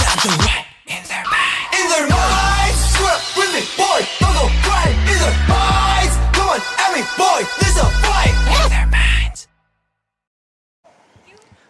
got the right in their mind. In their minds, screw up with me, boy. Don't go crying in their minds. Come on, at me, boy. There's a fight in their minds.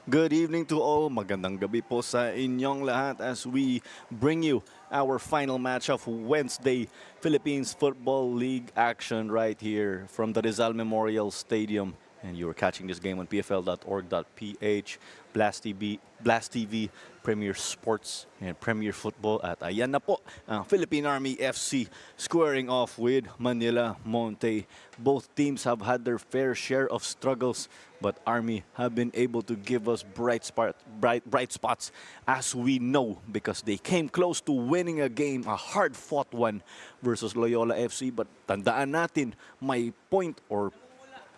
Good evening to all. Magandang gabi po sa inyong lahat as we bring you our final match of Wednesday Philippines Football League action right here from the Rizal Memorial Stadium. And you're catching this game on pfl.org.ph, Blast TV, Premier Sports, and Premier Football. At ayan na po ang Philippine Army FC squaring off with Manila Monte. Both teams have had their fair share of struggles, but Army have been able to give us bright spots, as we know, because they came close to winning a game, a hard-fought one versus Loyola FC. But tandaan natin, may point or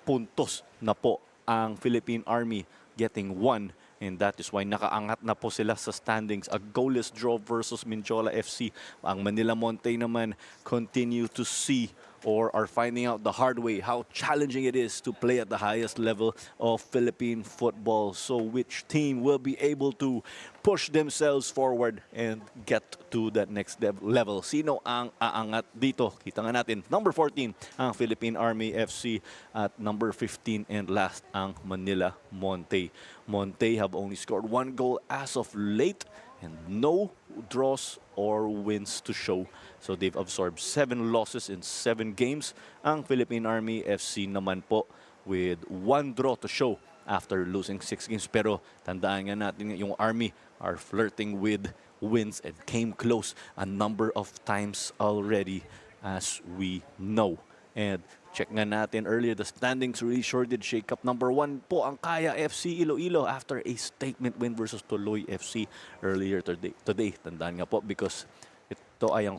puntos na po ang Philippine Army, getting one, and that is why nakaangat na po sila sa standings. A goalless draw versus Mindiola FC. Ang Manila Monte naman continue to see or are finding out the hard way how challenging it is to play at the highest level of Philippine football. So which team will be able to push themselves forward and get to that next level? Sino ang aangat dito? Kita nga natin, number 14 ang Philippine Army FC at number 15 and last ang Manila Monte. Monte have only scored one goal as of late and no draws or wins to show. So they've absorbed 7 losses in 7 games. Ang Philippine Army FC naman po with 1 draw to show after losing 6 games. Pero tandaan nga natin yung Army are flirting with wins and came close a number of times already, as we know. And check nga natin earlier, the standings really sure did shake up. Number 1 po ang Kaya FC Iloilo after a statement win versus Tuloy FC earlier today. Tandaan nga po because ito ay ang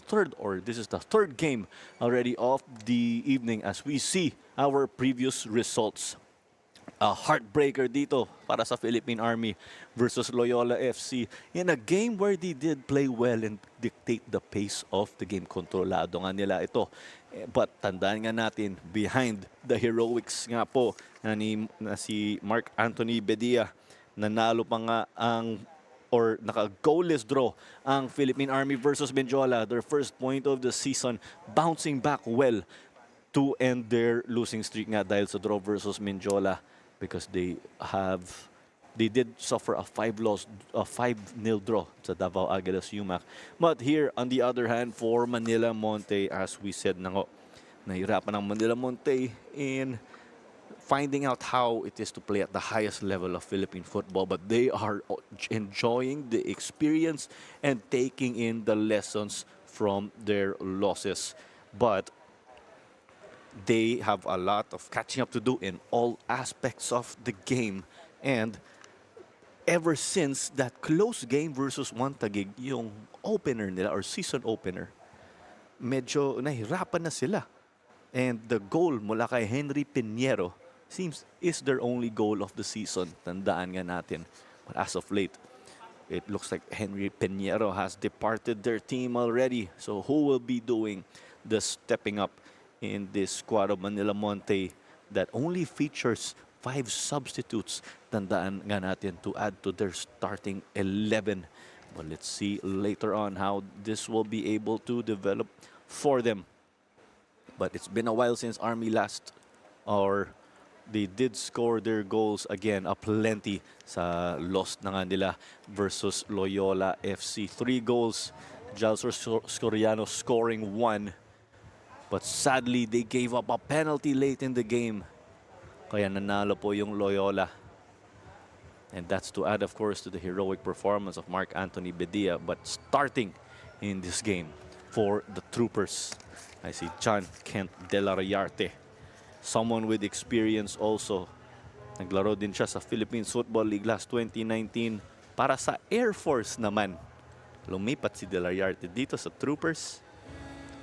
this is the third game already of the evening as we see our previous results. A heartbreaker dito para sa Philippine Army versus Loyola FC in a game where they did play well and dictate the pace of the game. Kontrolado nga nila ito. But tandaan nga natin, behind the heroics nga po na si Mark Anthony Bedia, nanalo pa nga naka-goalless draw ang Philippine Army versus Mindiola, their first point of the season, bouncing back well to end their losing streak nga dahil sa draw versus Mindiola, because they did suffer a 5-0 draw sa Davao Águilas UMAC. But here, on the other hand, for Manila Monte, as we said na nga, nahirapan ang Manila Monte in finding out how it is to play at the highest level of Philippine football. But they are enjoying the experience and taking in the lessons from their losses. But they have a lot of catching up to do in all aspects of the game. And ever since that close game versus Taguig, yung opener nila or season opener, medyo nahirapan na sila. And the goal mula kay Henry Pinheiro is their only goal of the season. Tandaan nga natin. But as of late, it looks like Henry Pinheiro has departed their team already. So who will be doing the stepping up in this squad of Manila Monte that only features 5 substitutes? Tandaan nga natin to add to their starting 11. But let's see later on how this will be able to develop for them. But it's been a while since Army they did score their goals again, aplenty sa loss na nga nila versus Loyola FC. 3 goals, Jalsor Scoriano scoring 1. But sadly, they gave up a penalty late in the game. Kaya nanalo po yung Loyola. And that's to add, of course, to the heroic performance of Mark Anthony Bedia. But starting in this game for the Troopers, I see John Kent De La Rayarte. Someone with experience also. Naglaro din siya sa Philippines Football League last 2019. Para sa Air Force naman, lumipat si De La Rayarte dito sa Troopers.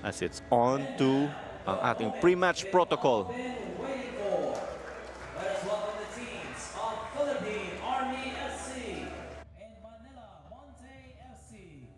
As it's on to ang ating pre-match protocol. Let us welcome the teams of Philippine Army FC and Manila Monte FC.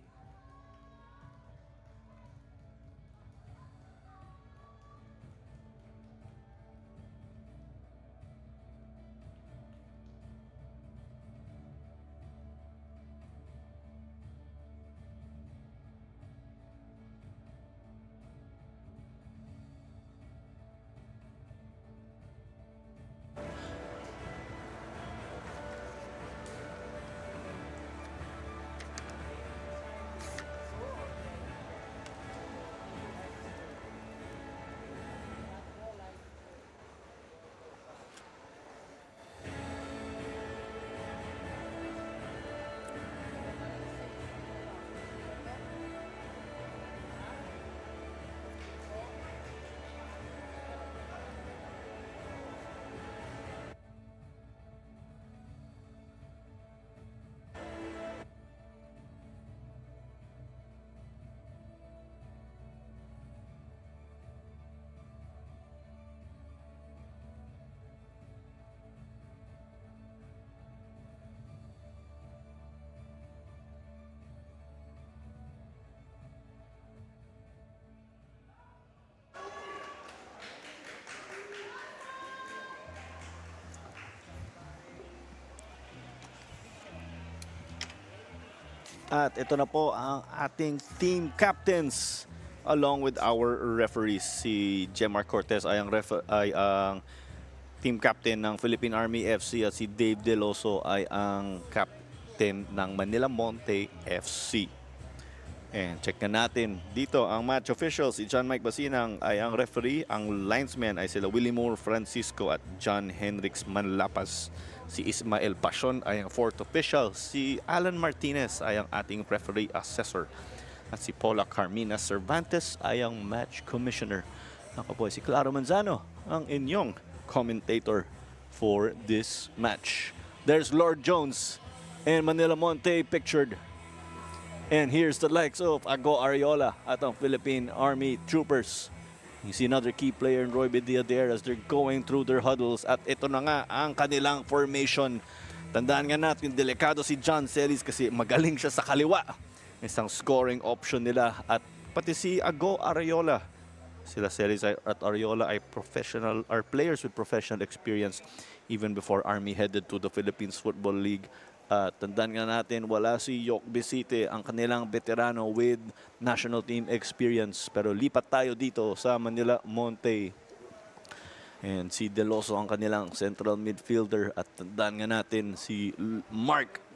At ito na po ang ating team captains along with our referees. Si Jemar Cortez ay ang team captain ng Philippine Army FC at si Dave Deloso ay ang captain ng Manila Monte FC. And check na natin dito ang match officials. Si John Mike Basinang ay ang referee. Ang linesmen ay sila Willimore Francisco at John Henrix Manlapas. Si Ismael Pasion ay ang fourth official. Si Alan Martinez ay ang ating referee assessor. At si Paula Carmina Cervantes ay ang match commissioner. Ako po si Claro Manzano, ang inyong commentator for this match. There's Lord Jones and Manila Monte pictured. And here's the likes of Ago Ariola at ang Philippine Army troopers. You see another key player in Roy Bedia there as they're going through their huddles. At ito na nga ang kanilang formation. Tandaan nga natin, delikado si John Celis kasi magaling siya sa kaliwa. Isang scoring option nila. At pati si Ago Ariola. Sila Celis at Ariola ay players with professional experience even before Army headed to the Philippines Football League. Tandaan nga natin, wala si Yok Bisite, ang kanilang veterano with national team experience. Pero lipat tayo dito sa Manila Monte. And si Deloso ang kanilang central midfielder. At tandaan nga natin, si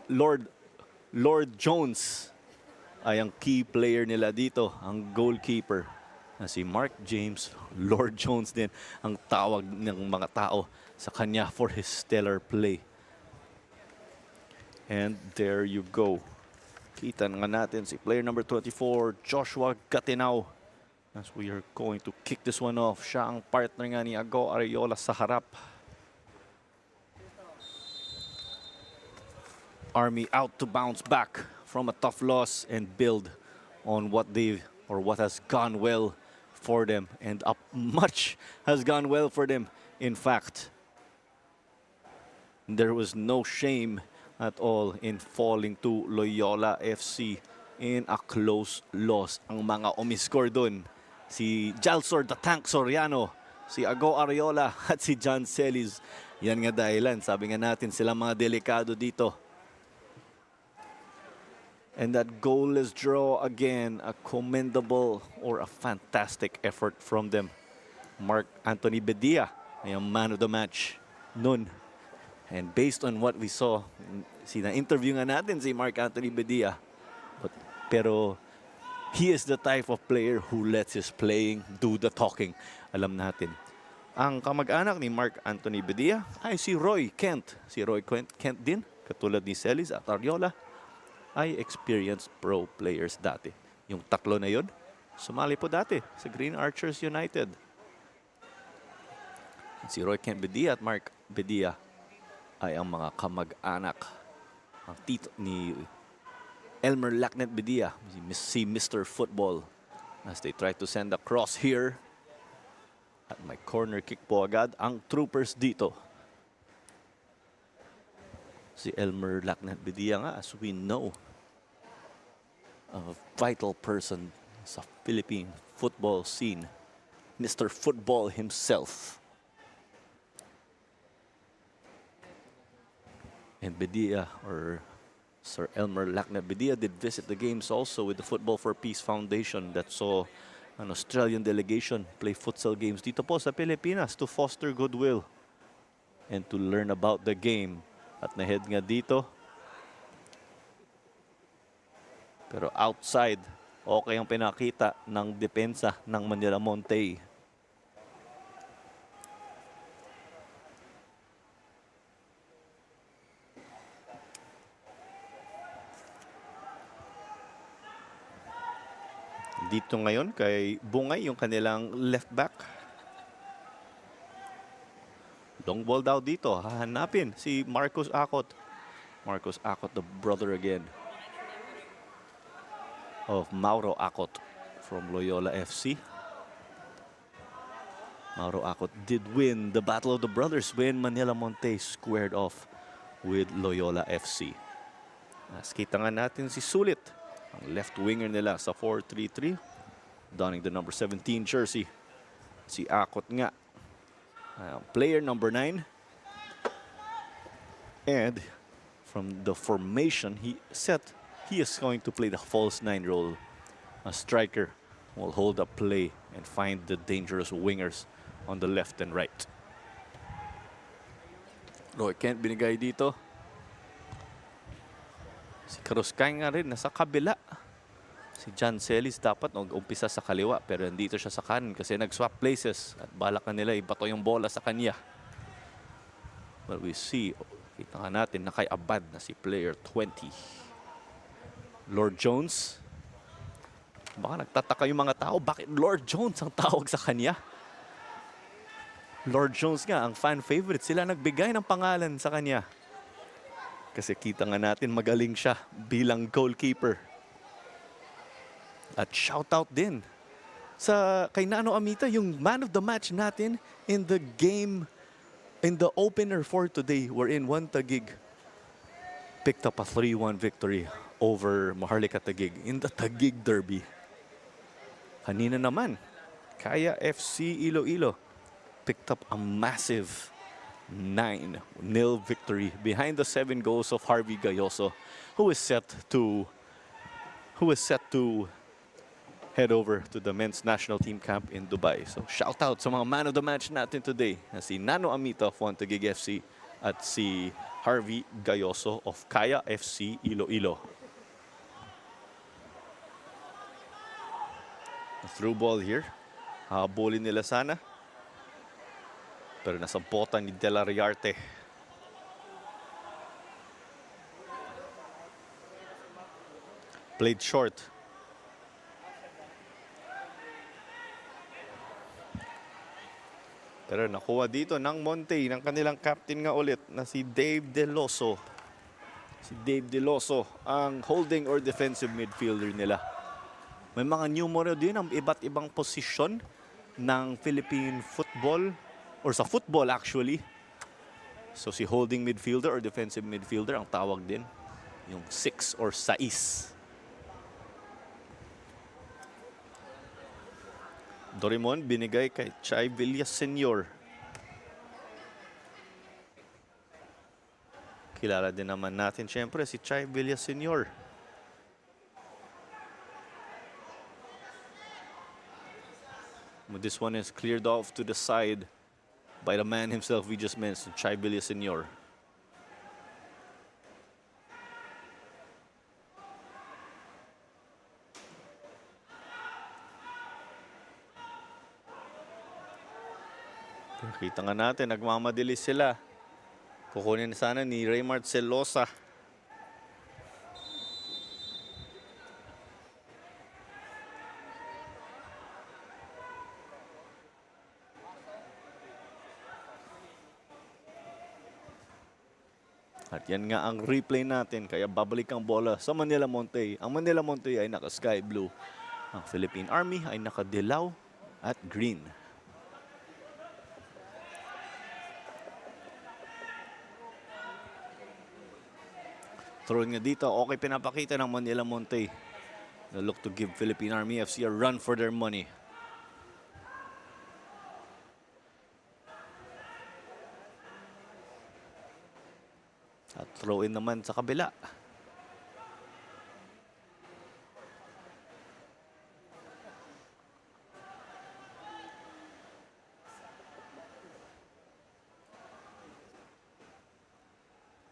Lord Jones ay ang key player nila dito, ang goalkeeper. Si Mark James, Lord Jones din ang tawag ng mga tao sa kanya for his stellar play. And there you go. Kita nga natin si player number 24, Joshua Gatinao. As we are going to kick this one off. Siya ang partner nga ni Ago Ariola sa harap. Army out to bounce back from a tough loss and build on what has gone well for them. And much has gone well for them. In fact, there was no shame at all in falling to Loyola FC in a close loss. Ang mga umiscore dun, si Jalsor the Tank Soriano, si Ago Ariola at si John Celis. Yan nga dahilan, sabi nga natin sila mga delikado dito. And that goalless draw again, a commendable or a fantastic effort from them. Mark Anthony Bedia ay ang man of the match nun. And based on what we saw, interview nga natin si Mark Anthony Bedia. Pero he is the type of player who lets his playing do the talking. Alam natin. Ang kamag-anak ni Mark Anthony Bedia ay si Roy Kent. Si Roy Kent din, katulad ni Celis at Ariola, ay experienced pro players dati. Yung tatlo na yun, sumali po dati sa Green Archers United. Si Roy Kent Bedia at Mark Bedia ay ang mga kamag-anak. Ang tito ni Elmer Lacnet Bedia, si Mr. Football. As they try to send a cross here. At may corner kick po agad ang troopers dito. Si Elmer Lacnet Bedia nga, as we know, a vital person sa Philippine football scene. Mr. Football himself. And Bedia, or Sir Elmer Lacnet Bedia, did visit the games also with the Football for Peace Foundation that saw an Australian delegation play futsal games dito po sa Pilipinas to foster goodwill and to learn about the game. At nahead nga dito. Pero outside, okay ang pinakita ng depensa ng Manila Monte. Dito ngayon kay Bungay yung kanilang left back. Long ball daw dito. Hahanapin si Marcos Acot. Marcos Acot, the brother again of Mauro Acot from Loyola FC. Mauro Acot did win the Battle of the Brothers when Manila Monte squared off with Loyola FC. As kita nga natin si Sulit, ang left winger nila sa 4-3-3, donning the number 17 jersey. Si Acot nga, player number 9. And from the formation he set, he is going to play the false nine role. A striker will hold up play and find the dangerous wingers on the left and right. Roy Kent binigay dito. Si Karuskay nga rin nasa kabila. Si John Celis dapat nag-umpisa sa kaliwa pero nandito siya sa kanan kasi nag-swap places at balak na nila ibato yung bola sa kanya. But we see, kita nga natin nakay-abad na si player 20. Lord Jones. Baka nagtataka yung mga tao, bakit Lord Jones ang tawag sa kanya? Lord Jones nga, ang fan favorite. Sila nagbigay ng pangalan sa kanya. Kasi kita nga natin magaling siya bilang goalkeeper. At shoutout din sa kay Nano Amita, yung man of the match natin in the game, in the opener for today. We're in one Taguig. Picked up a 3-1 victory over Maharlika Taguig in the Taguig Derby. Kanina naman, Kaya FC Iloilo picked up a massive 9-0 victory behind the 7 goals of Harvey Gayoso, who is set to head over to the men's national team camp in Dubai. So shout out sa mga man of the match natin today na si Nano Amita of Taguig FC at si Harvey Gayoso of Kaya FC Iloilo. A through ball here. Habulin nila sana. Pero nasa bota ni De La Riarte. Played short. Pero nakuha dito ng Monte, ng kanilang captain nga ulit na si Dave Deloso. Si Dave Deloso, ang holding or defensive midfielder nila. May mga numero din ang iba't ibang posisyon ng Philippine football or sa football actually. So si holding midfielder or defensive midfielder ang tawag din. Yung 6 or 6. Dorimon binigay kay Chay Villaseñor. Kilala din naman natin syempre si Chay Villaseñor. This one is cleared off to the side by the man himself we just mentioned, Chay Villaseñor. Kita nga natin, nagmamadali sila. Kukunin sana ni Raymart Celosa. At yan nga ang replay natin, kaya babalik ang bola sa Manila Monte. Ang Manila Monte ay naka-sky blue. Ang Philippine Army ay naka-dilaw at green. Throw nga dito, okay pinapakita ng Manila Monte. They look to give Philippine Army FC a run for their money. At throw in naman sa kabila.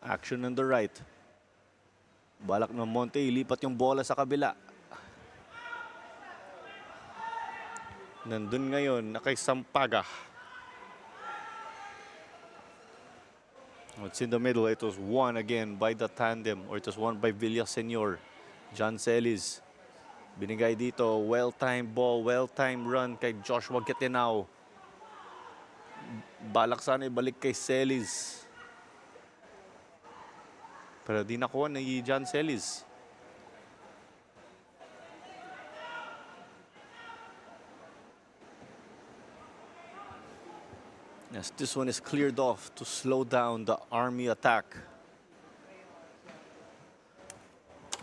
Action on the right. Balak ng Monte, ilipat yung bola sa kabila. Nandun ngayon, nakaisampaga. It's in the middle. It was won again by the tandem, or it was won by Villaseñor. John Celis. Binigay dito, well-timed ball, well-timed run kay Joshua Getenao. Balak sana ibalik kay Celis. Pero di nakuha ni John Celis. Yes, this one is cleared off to slow down the Army attack.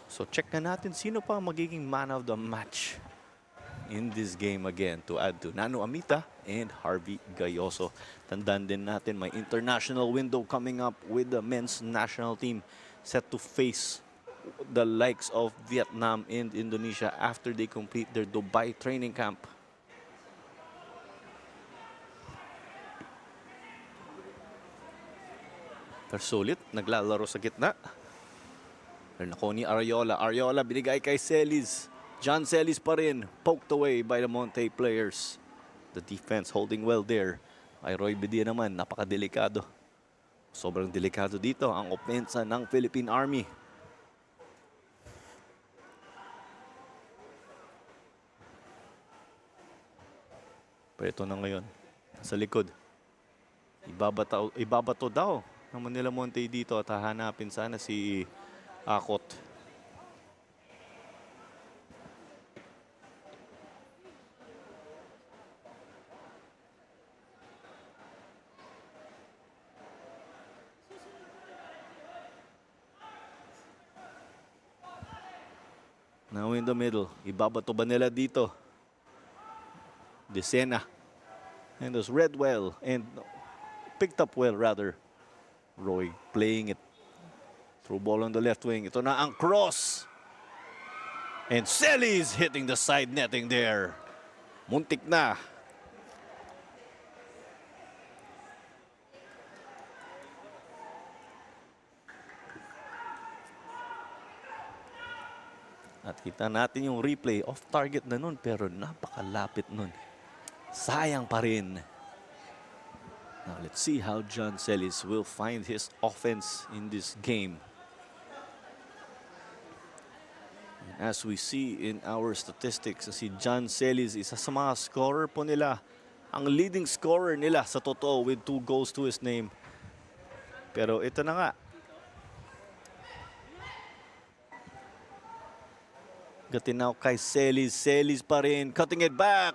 So check na natin sino pa ang magiging man of the match in this game again to add to Nano Amita and Harvey Gayoso. Tandaan din natin may international window coming up with the men's national team set to face the likes of Vietnam and Indonesia after they complete their Dubai training camp. Pero sulit, naglalaro sa gitna. Pero nako ni Ariola. Ariola binigay kay Celis. John Celis pa rin. Poked away by the Monte players. The defense holding well there. Ay Roy Bedia naman, napakadelikado. Sobrang delikado dito ang opensa ng Philippine Army. Pero ito na ngayon. Sa likod. Ibabato daw ng Manila Monte dito at hahanapin sana si Akot. Now in the middle. Ibabato ba nila dito? Desena. And there's Redwell. And picked up well rather. Roy playing it. Through ball on the left wing. Ito na ang cross. And Celis hitting the side netting there. Muntik na. At kita natin yung replay. Off target na nun pero napakalapit nun. Sayang pa rin. Now let's see how John Celis will find his offense in this game. And as we see in our statistics, si John Celis isa sa mga scorer po nila. Ang leading scorer nila sa totoo with 2 goals to his name. Pero ito na nga. Gatinaw kay Celis. Celis pa rin. Cutting it back.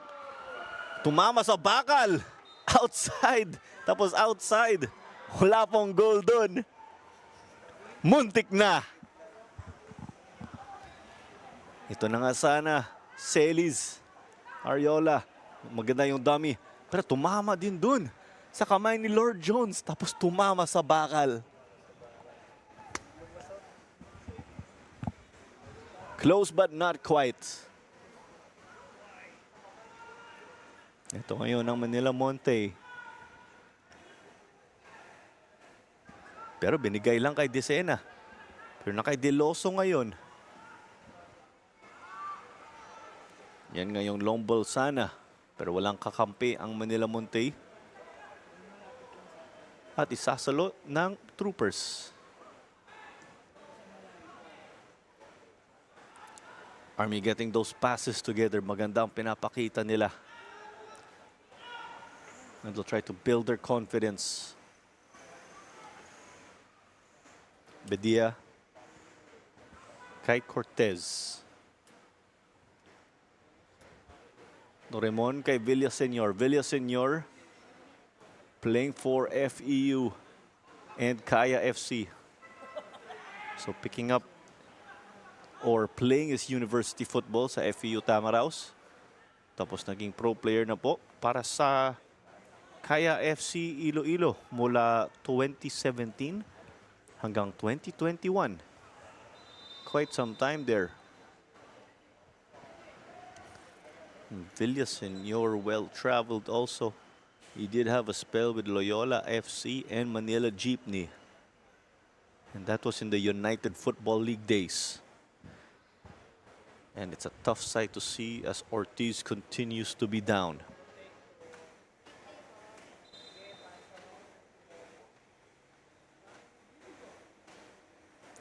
Tumama sa bakal. Outside. Tapos outside. Wala pong goal dun. Muntik na. Ito na nga sana. Celis. Ariola. Maganda yung dummy. Pero tumama din dun. Sa kamay ni Lord Jones. Tapos tumama sa bakal. Close but not quite. Ito ngayon ang Manila Monte. Pero binigay lang kay Desena. Pero na kay Deloso ngayon. Yan ngayong long ball sana. Pero walang kakampi ang Manila Monte. At isasalo ng troopers. Army getting those passes together. Maganda ang pinapakita nila. And they'll try to build their confidence. Bedia. Kay Cortez. Noremon kay Villaseñor. Villaseñor playing for FEU and Kaya FC. So picking up or playing his university football sa FEU Tamaraos. Tapos naging pro player na po para sa Kaya FC Iloilo mula 2017 hanggang 2021. Quite some time there. Villaseñor well-traveled also. He did have a spell with Loyola FC and Manila Jeepney. And that was in the United Football League days. And it's a tough sight to see as Ortiz continues to be down.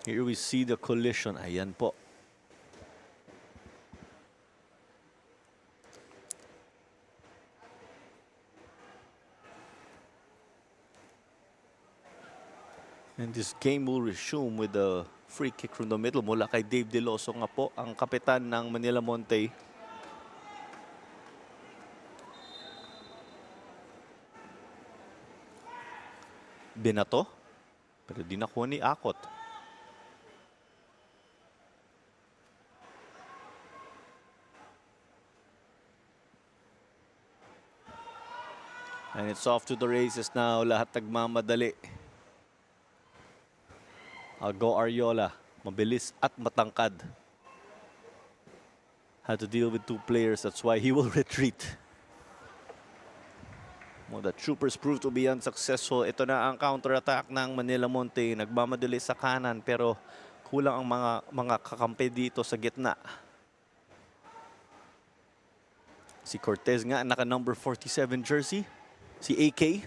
Here we see the collision. Ayan po. And this game will resume with the free kick from the middle mula kay Dave Deloso nga po, ang kapitan ng Manila Monte. Binato, pero di nakuha ni Akot. And it's off to the races now. Lahat nagmamadali. I'll go Ariola. Mabilis at matangkad. Had to deal with 2 players. That's why he will retreat. Well, the troopers proved to be unsuccessful. Ito na ang counter-attack ng Manila Monte. Nagmamadali sa kanan pero kulang ang mga kakampi dito sa gitna. Si Cortez nga, naka number 47 jersey. Si AK.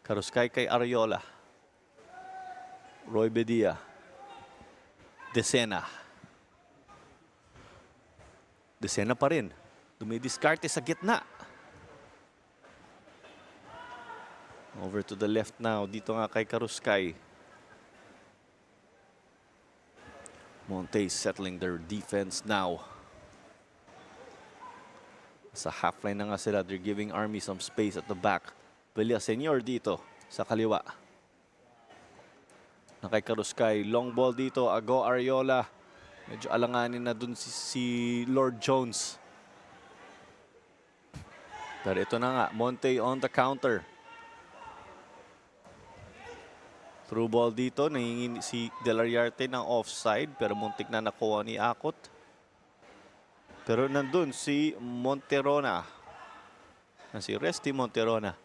Karuskay kay Ariola. Roy Bedia. Decena. Decena pa rin. Dumidiskarte sa gitna. Over to the left now. Dito nga kay Karuskay. Monte settling their defense now. Sa half-line na nga sila. They're giving Army some space at the back. Villaseñor dito sa kaliwa. Na kay Karuskay. Long ball dito. Ago Ariola. Medyo alanganin na dun si Lord Jones. Pero ito na nga. Monte on the counter. Through ball dito. Nahingin si Delariarte ng offside. Pero muntik na nakuha ni Akot. Pero nandun si Monterona. Si Resty Monterona.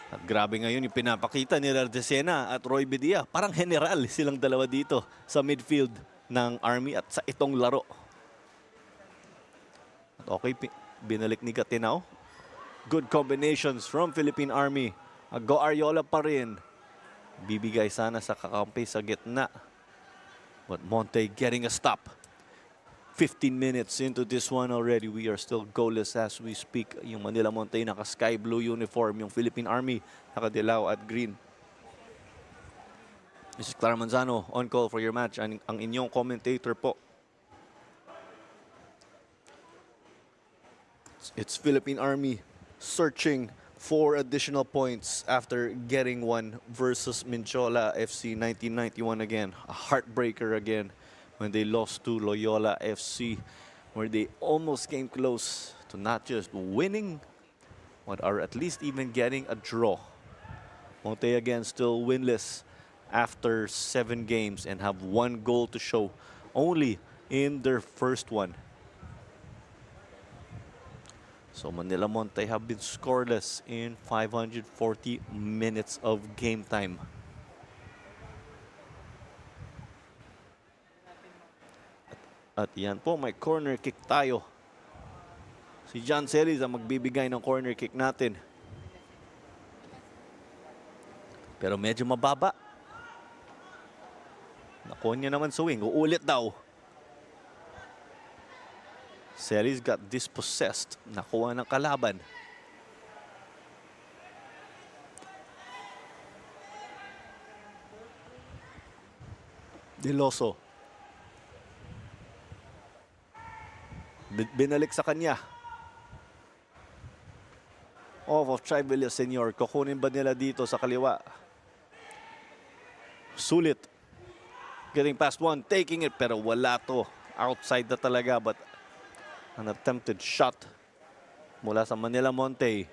At grabe ngayon yung pinapakita ni Decena at Roy Bedia. Parang general silang dalawa dito sa midfield ng Army at sa itong laro. At okay, binalik ni Gatinaw. Good combinations from Philippine Army. Go Ariola pa rin. Bibigay sana sa kakampi sa gitna. But Monte getting a stop. 15 minutes into this one already. We are still goalless as we speak. Yung Manila Monte naka-sky blue uniform. Yung Philippine Army naka-dilaw at green. This is Clara Manzano on call for your match. Ang inyong commentator po. It's Philippine Army searching for additional points after getting one versus Minchola FC 1991 again. A heartbreaker again. When they lost to Loyola FC, where they almost came close to not just winning, but are at least even getting a draw. Monte again still winless after 7 games and have 1 goal to show only in their first one. So Manila Monte have been scoreless in 540 minutes of game time. At yan po, may corner kick tayo. Si John Celis ang magbibigay ng corner kick natin. Pero medyo mababa. Nakuha niya naman sa wing. Uulit daw. Celis got dispossessed. Nakuha ng kalaban. Deloso. Binalik sa kanya. Off of Villaseñor. Kukunin ba nila dito sa kaliwa? Sulit. Getting past one. Taking it. Pero wala to. Outside na talaga. But an attempted shot mula sa Manila Monte.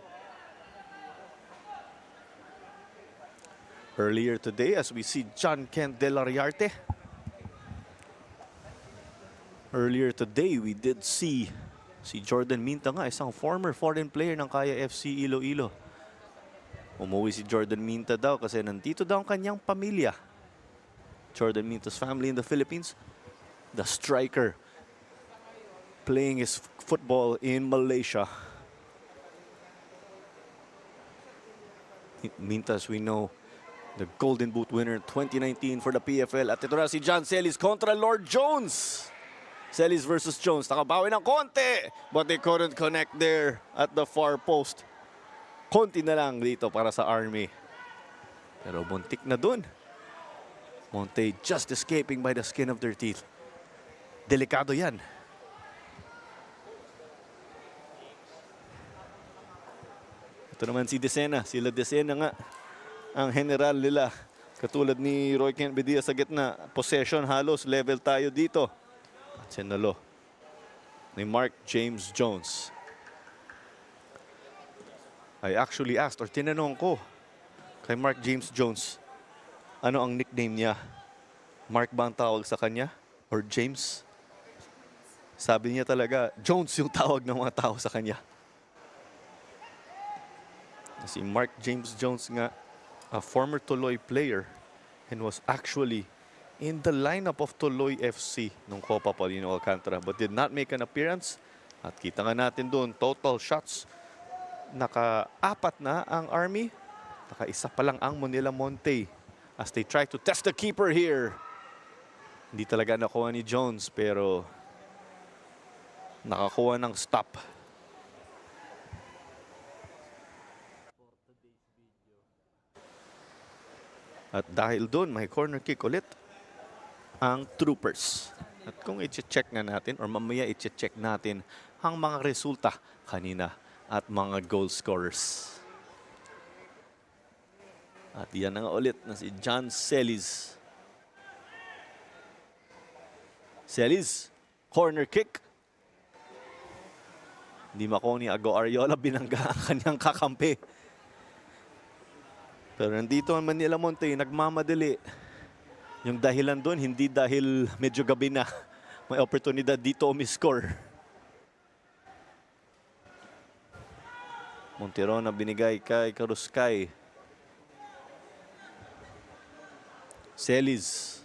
Earlier today as we see John Kent Delariarte. Earlier today, we did see si Jordan Minta nga, isang former foreign player ng Kaya FC Iloilo. Umuwi si Jordan Minta daw kasi nandito daw ang kanyang pamilya. Jordan Minta's family in the Philippines. The striker playing his football in Malaysia. Minta, as we know, the Golden Boot winner 2019 for the PFL. At ito na si John Celis kontra Lord Jones. Celis versus Jones. Nakabawi ng konti. But they couldn't connect there at the far post. Konti na lang dito para sa Army. Pero buntik na dun. Monte just escaping by the skin of their teeth. Delikado yan. Ito naman si Decena. Sila Decena nga. Ang general nila. Katulad ni Roy Kent Bedia sa gitna. Possession halos. Level tayo dito. Sinalo ni Mark James Jones. I actually asked or tinanong ko kay Mark James Jones, ano ang nickname niya? Mark ba ang tawag sa kanya? Or James? Sabi niya talaga, Jones yung tawag ng mga tao sa kanya. Si Mark James Jones nga, a former Tuloy player and was actually in the lineup of Tuloy FC nung Copa Paulino Alcantara but did not make an appearance. At kita nga natin doon, total shots. Naka-4 na ang Army. Naka-1 pa lang ang Manila Monte as they try to test the keeper here. Hindi talaga nakuha ni Jones pero nakakuha ng stop. At dahil doon, may corner kick ulit ang Troopers. At kung i-check na natin or mamaya i-check natin ang mga resulta kanina at mga goal scorers. At yan na nga ulit na si John Celis. Celis, corner kick. Hindi makuha ni Ago Ariola, binangga ang kanyang kakampi. Pero nandito ang Manila Monte, nagmamadali. Yung dahilan doon, hindi dahil medyo gabi na. May oportunidad dito umiscore. Monteron na binigay kay Karuskay. Celis.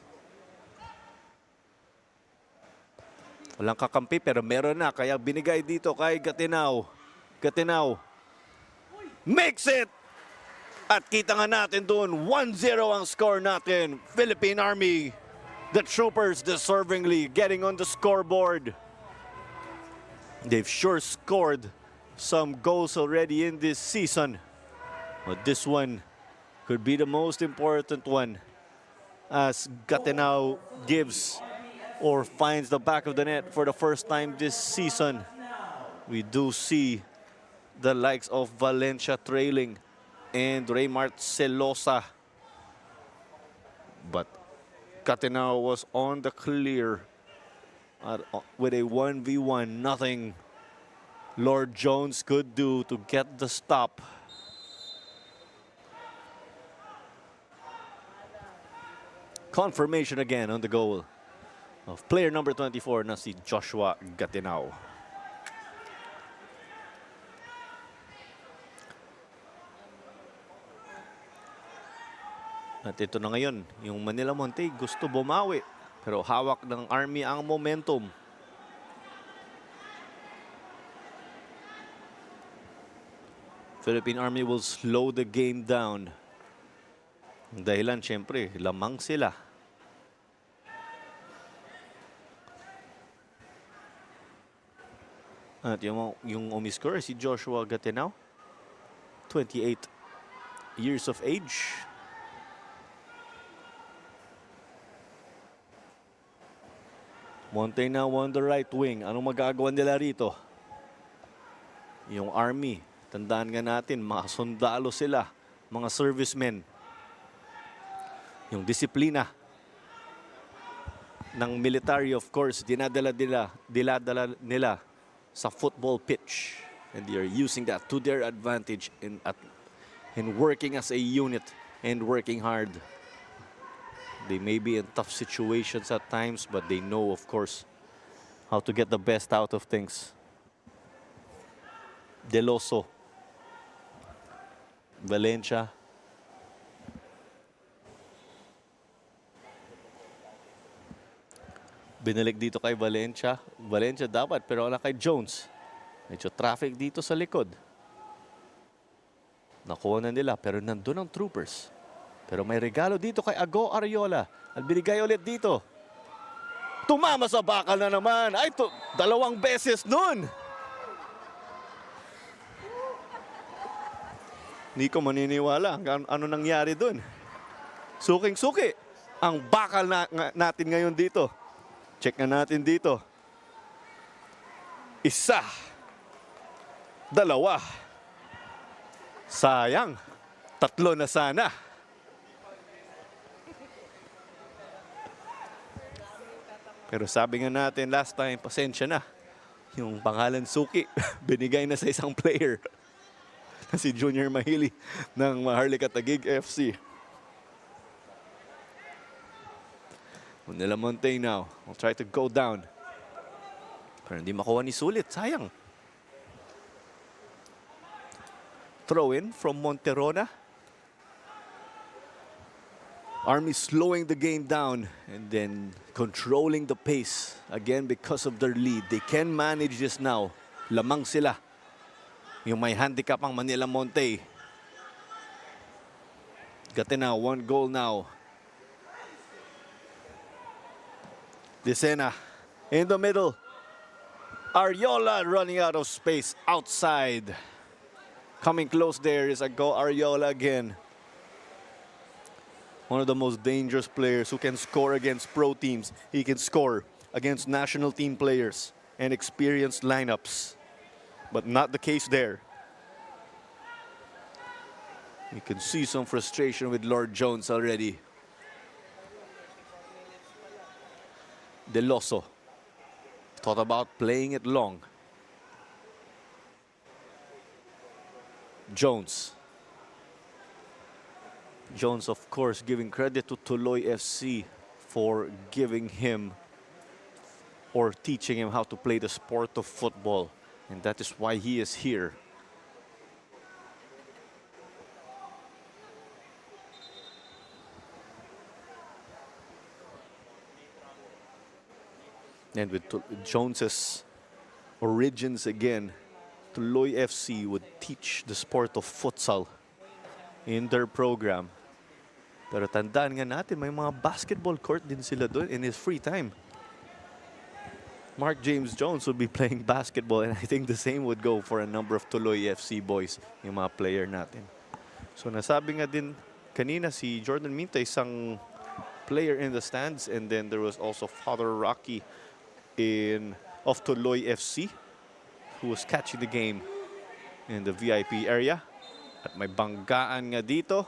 Walang kakampi pero meron na. Kaya binigay dito kay Gatinaw. Gatinaw. Makes it! At kita nga natin doon, 1-0 ang score natin. Philippine Army, the Troopers deservingly getting on the scoreboard. They've sure scored some goals already in this season. But this one could be the most important one as Gatinaw gives or finds the back of the net for the first time this season. We do see the likes of Valencia trailing and Raymart Celosa. But Gatinaw was on the clear with a 1v1. Nothing Lord Jones could do to get the stop. Confirmation again on the goal of player number 24 na si Joshua Gatinaw. At ito na ngayon, yung Manila Monte gusto bumawi. Pero hawak ng Army ang momentum. Philippine Army will slow the game down. Ang dahilan, syempre, lamang sila. At yung umiscore si Joshua Gatinaw, 28 years of age. Monte now on the right wing. Anong magagawa nila rito? Yung Army. Tandaan nga natin, mga sundalo sila. Mga servicemen. Yung disiplina ng military, of course, dinadala nila sa football pitch. And they are using that to their advantage in working as a unit and working hard. They may be in tough situations at times, but they know, of course, how to get the best out of things. Deloso. Valencia. Binalik dito kay Valencia. Valencia dapat, pero wala kay Jones. Medyo traffic dito sa likod. Nakuha na nila, pero nandun ang Troopers. Pero may regalo dito kay Ago Ariola. At binigay ulit dito. Tumama sa bakal na naman. Ay, dalawang beses nun. Hindi ko maniniwala ano nangyari dun. Suking-suki. Ang bakal natin ngayon dito. Check na natin dito. 1, 2. Sayang. 3 na sana. Pero sabi nga natin last time, pasensya na. Yung pangalan Suki, binigay na sa isang player. si Junior Mahili ng Maharlika Taguig FC. Manila Monte now will try to go down. Pero hindi makuha ni Sulit. Sayang. Throw in from Monterona. Army slowing the game down and then controlling the pace. Again, because of their lead. They can manage this now. Lamang sila. Yung may handicap ang Manila Monte. Got now, 1 goal now. Decena in the middle. Ariola running out of space outside. Coming close there is a go Ariola again. One of the most dangerous players who can score against pro teams. He can score against national team players and experienced lineups. But not the case there. You can see some frustration with Lord Jones already. Deloso thought about playing it long. Jones. Jones, of course, giving credit to Tuloy FC for giving him or teaching him how to play the sport of football. And that is why he is here. And with Jones's origins again, Tuloy FC would teach the sport of futsal in their program. Pero tandaan nga natin, may mga basketball court din sila doon in his free time. Mark James Jones would be playing basketball, and I think the same would go for a number of Tuloy FC boys, yung mga player natin. So nasabi nga din kanina si Jordan Minta, isang player in the stands, and then there was also Father Rocky of Tuloy FC who was catching the game in the VIP area. At may banggaan nga dito.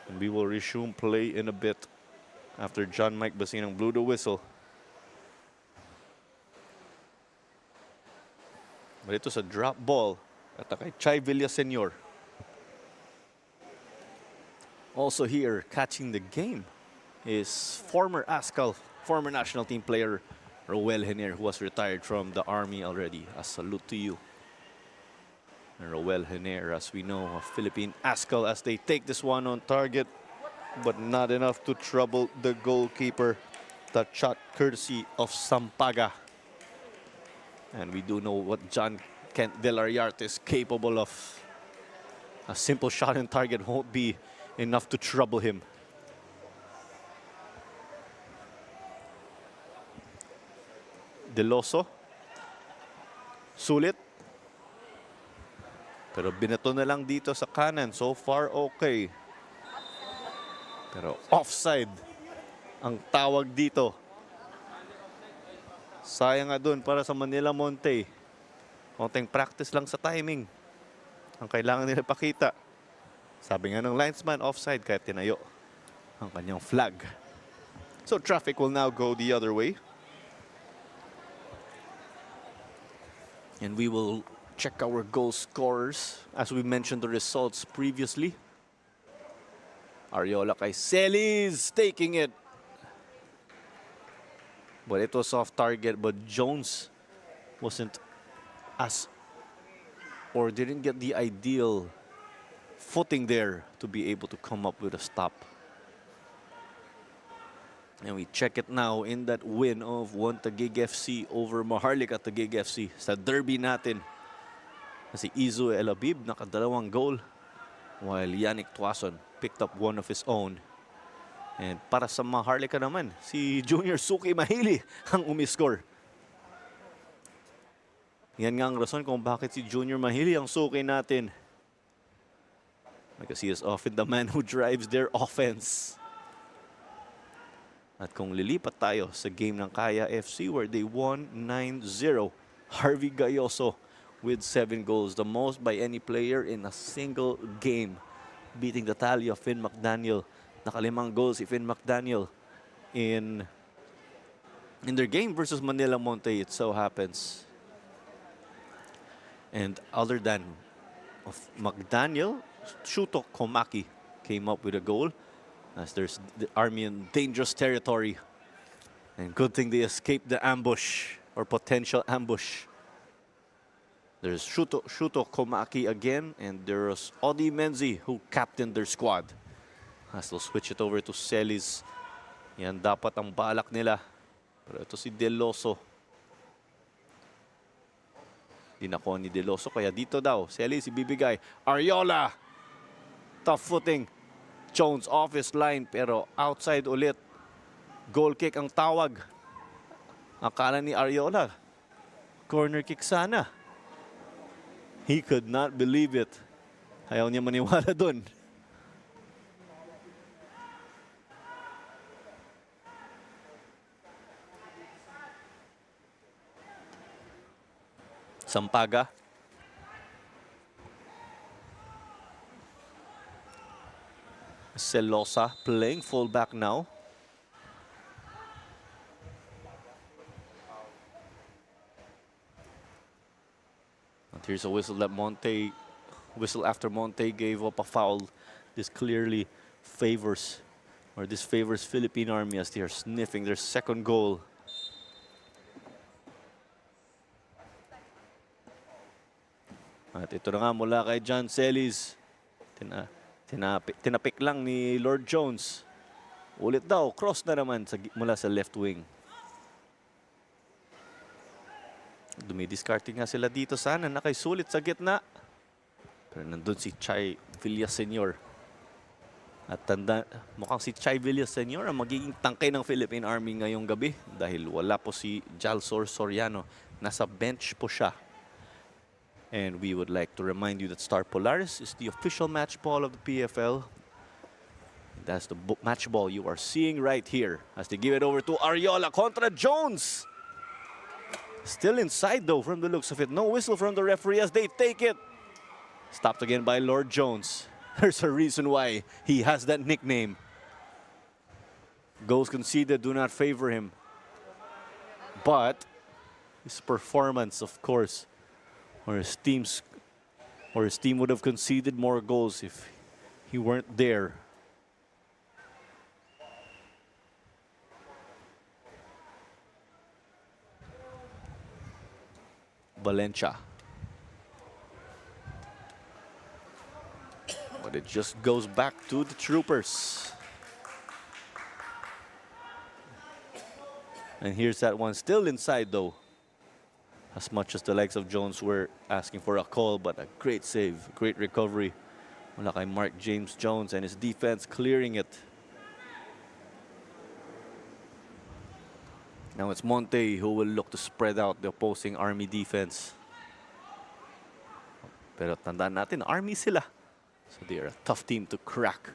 And we will resume play in a bit after John Mike Basinang blew the whistle. But ito sa drop ball at kay Chai Villaseñor. Also here, catching the game is former ASCAL, former national team player Roel Hener, who was retired from the Army already. A salute to you. And Roel Hener, as we know, a Philippine ASCAL as they take this one on target, but not enough to trouble the goalkeeper. That shot courtesy of Sampaga. And we do know what John Kent Delariarte is capable of. A simple shot on target won't be enough to trouble him. Deloso. Sulit. Pero binato na lang dito sa kanan. So far, okay. Pero offside ang tawag dito. Sayang nga dun para sa Manila Monte. Konting practice lang sa timing ang kailangan nila pakita. Sabi nga ng linesman, offside kaya tinayo ang kanyang flag. So traffic will now go the other way. And we will check our goal scorers as we mentioned the results previously. Ariola kay Celis taking it. But it was off target, but Jones wasn't as or didn't get the ideal footing there to be able to come up with a stop. And we check it now in that win of Taguig FC over Maharlika Taguig FC sa derby natin. Si Izo Elabib nakadalawang goal while Yannick Tuason picked up one of his own. And para sa Maharlika naman, si Junior Suki Mahili ang umiscore. Yan nga ang rason kung bakit si Junior Mahili ang suki natin. Because he is often the man who drives their offense. At kung lilipat tayo sa game ng Kaya FC where they won 9-0, Harvey Gayoso with 7 goals, the most by any player in a single game, beating the tally of Finn McDaniel. Nakalimang goals si Finn McDaniel in in their game versus Manila Monte, it so happens. And other than of McDaniel, Shuto Komaki came up with a goal as there's the Army in dangerous territory. And good thing they escaped the ambush or potential ambush. There's Shuto Komaki again, and there's Odi Menzi who captained their squad. As they'll switch it over to Celis. Yan dapat ang balak nila. Pero ito si Deloso. Dinako ni Deloso, kaya dito daw, Celis ibibigay. Ariola! Tough footing. Jones off his line, pero outside ulit. Goal kick ang tawag. Akala ni Ariola, corner kick sana. He could not believe it. Ayaw niya maniwala dun. Sampaga. Celosa playing fullback now. And here's a whistle that whistle after Monte gave up a foul. This clearly favors Philippine Army as they are sniffing their second goal. At ito na nga mula kay John Celis. Tinapik lang ni Lord Jones. Ulit daw, cross na naman mula sa left wing. Dumidiscarding nga sila dito, sana nakaisulit sa gitna. Pero nandun si Chai Villaseñor. At mukhang si Chai Villaseñor ang magiging tangkay ng Philippine Army ngayong gabi dahil wala po si Jalsor Soriano. Nasa bench po siya. And we would like to remind you that Star Polaris is the official match ball of the PFL. That's the match ball you are seeing right here as they give it over to Ariola contra Jones. Still inside though from the looks of it. No whistle from the referee as they take it. Stopped again by Lord Jones. There's a reason why he has that nickname. Goals conceded do not favor him. But his performance, of course, or his team would have conceded more goals if he weren't there. Valencia. But it just goes back to the troopers. And here's that one still inside though. As much as the likes of Jones were asking for a call, but a great save, great recovery. Mula kay Mark James Jones and his defense clearing it. Now it's Monte who will look to spread out the opposing Army defense. Pero tandaan natin, Army sila. So they are a tough team to crack.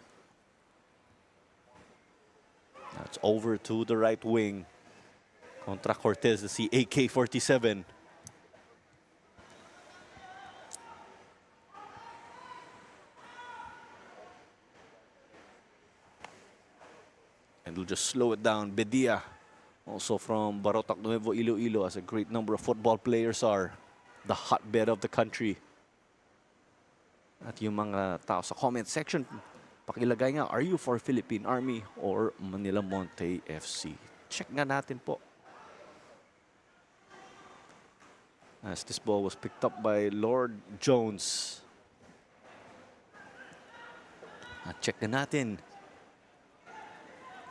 Now it's over to the right wing. Contra Cortez, the AK-47. And we'll just slow it down. Bedia, also from Barotac Nuevo, Iloilo, as a great number of football players are. The hotbed of the country. At yung mga tao sa comment section, pakilagay nga, are you for Philippine Army or Manila Monte FC? Check nga natin po. As this ball was picked up by Lord Jones. At check na natin.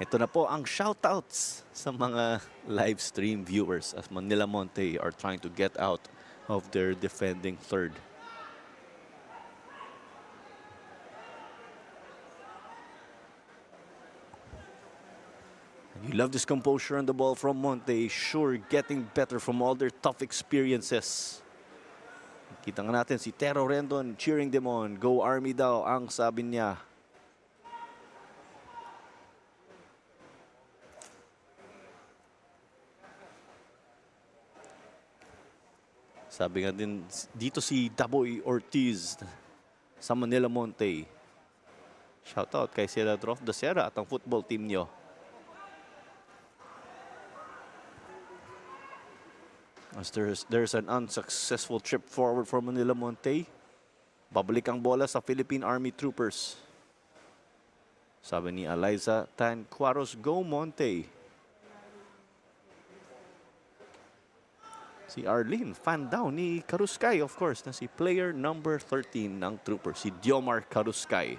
Ito na po ang shoutouts sa mga live stream viewers as Manila Monte are trying to get out of their defending third. You love this composure on the ball from Monte, sure getting better from all their tough experiences. Kita nga natin si Tero Rendon cheering them on. Go Army daw ang sabi niya. Sabi nga din dito si Daboy Ortiz sa Manila Monte. Shoutout kay Sierra Drof de Sierra at ang football team nyo. As there's an unsuccessful trip forward for Manila Monte. Babalik ang bola sa Philippine Army Troopers. Sabi ni Eliza Tan Cuaros, go Monte. Si Arlene, fan daw ni Karuskay, of course, na si player number 13 ng Troopers, si Diomar Karuskay.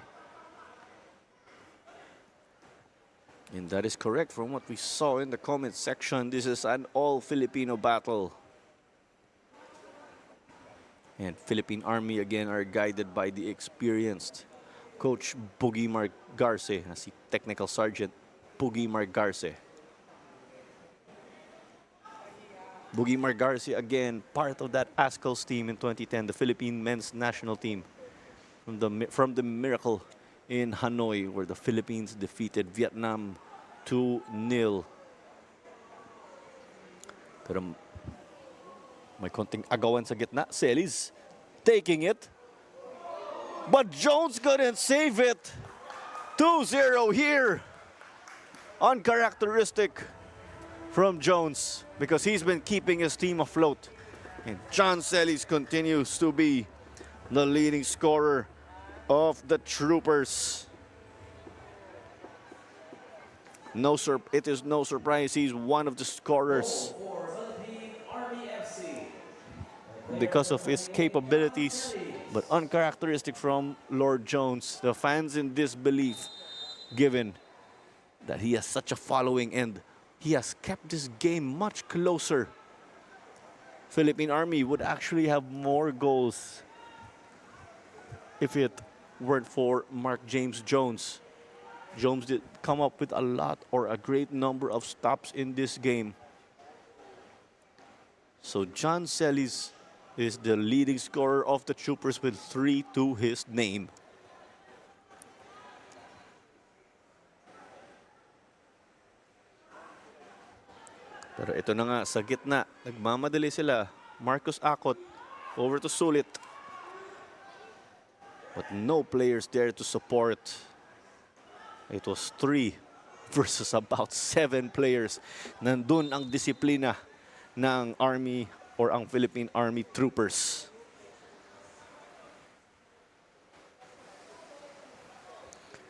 And that is correct from what we saw in the comment section. This is an all-Filipino battle. And Philippine Army again are guided by the experienced Coach Boogie Margarce, na si Technical Sergeant Boogie Margarce. Boogie Margarce again, part of that ASCOS team in 2010, the Philippine men's national team from the miracle in Hanoi, where the Philippines defeated Vietnam 2-0. Pero may konting agawan sa gitna. Celis taking it. But Jones couldn't save it. 2-0 here. Uncharacteristic from Jones because he's been keeping his team afloat. And John Celis continues to be the leading scorer of the Troopers. It is no surprise he's one of the scorers because of his capabilities, but uncharacteristic from Lord Jones. The fans in disbelief, given that he has such a following and he has kept this game much closer. Philippine Army would actually have more goals if it weren't for Mark James Jones. Jones did come up with a lot or a great number of stops in this game. So John Celis is the leading scorer of the Troopers with 3 to his name. Pero ito na nga, sa gitna, nagmamadali sila. Marcus Acot over to Sulit. But no players there to support. It was 3 versus about 7 players. Nandun ang disiplina ng Army or ang Philippine Army Troopers.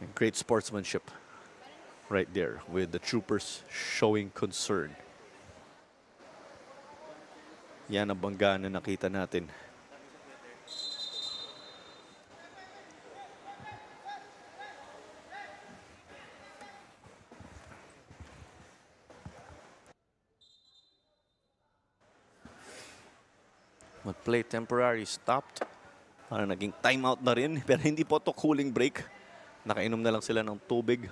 And great sportsmanship right there with the Troopers showing concern. Yan ang bangga na nakita natin. Mag-play temporary stopped. Parang naging timeout na rin. Pero hindi po to cooling break. Nakainom na lang sila ng tubig.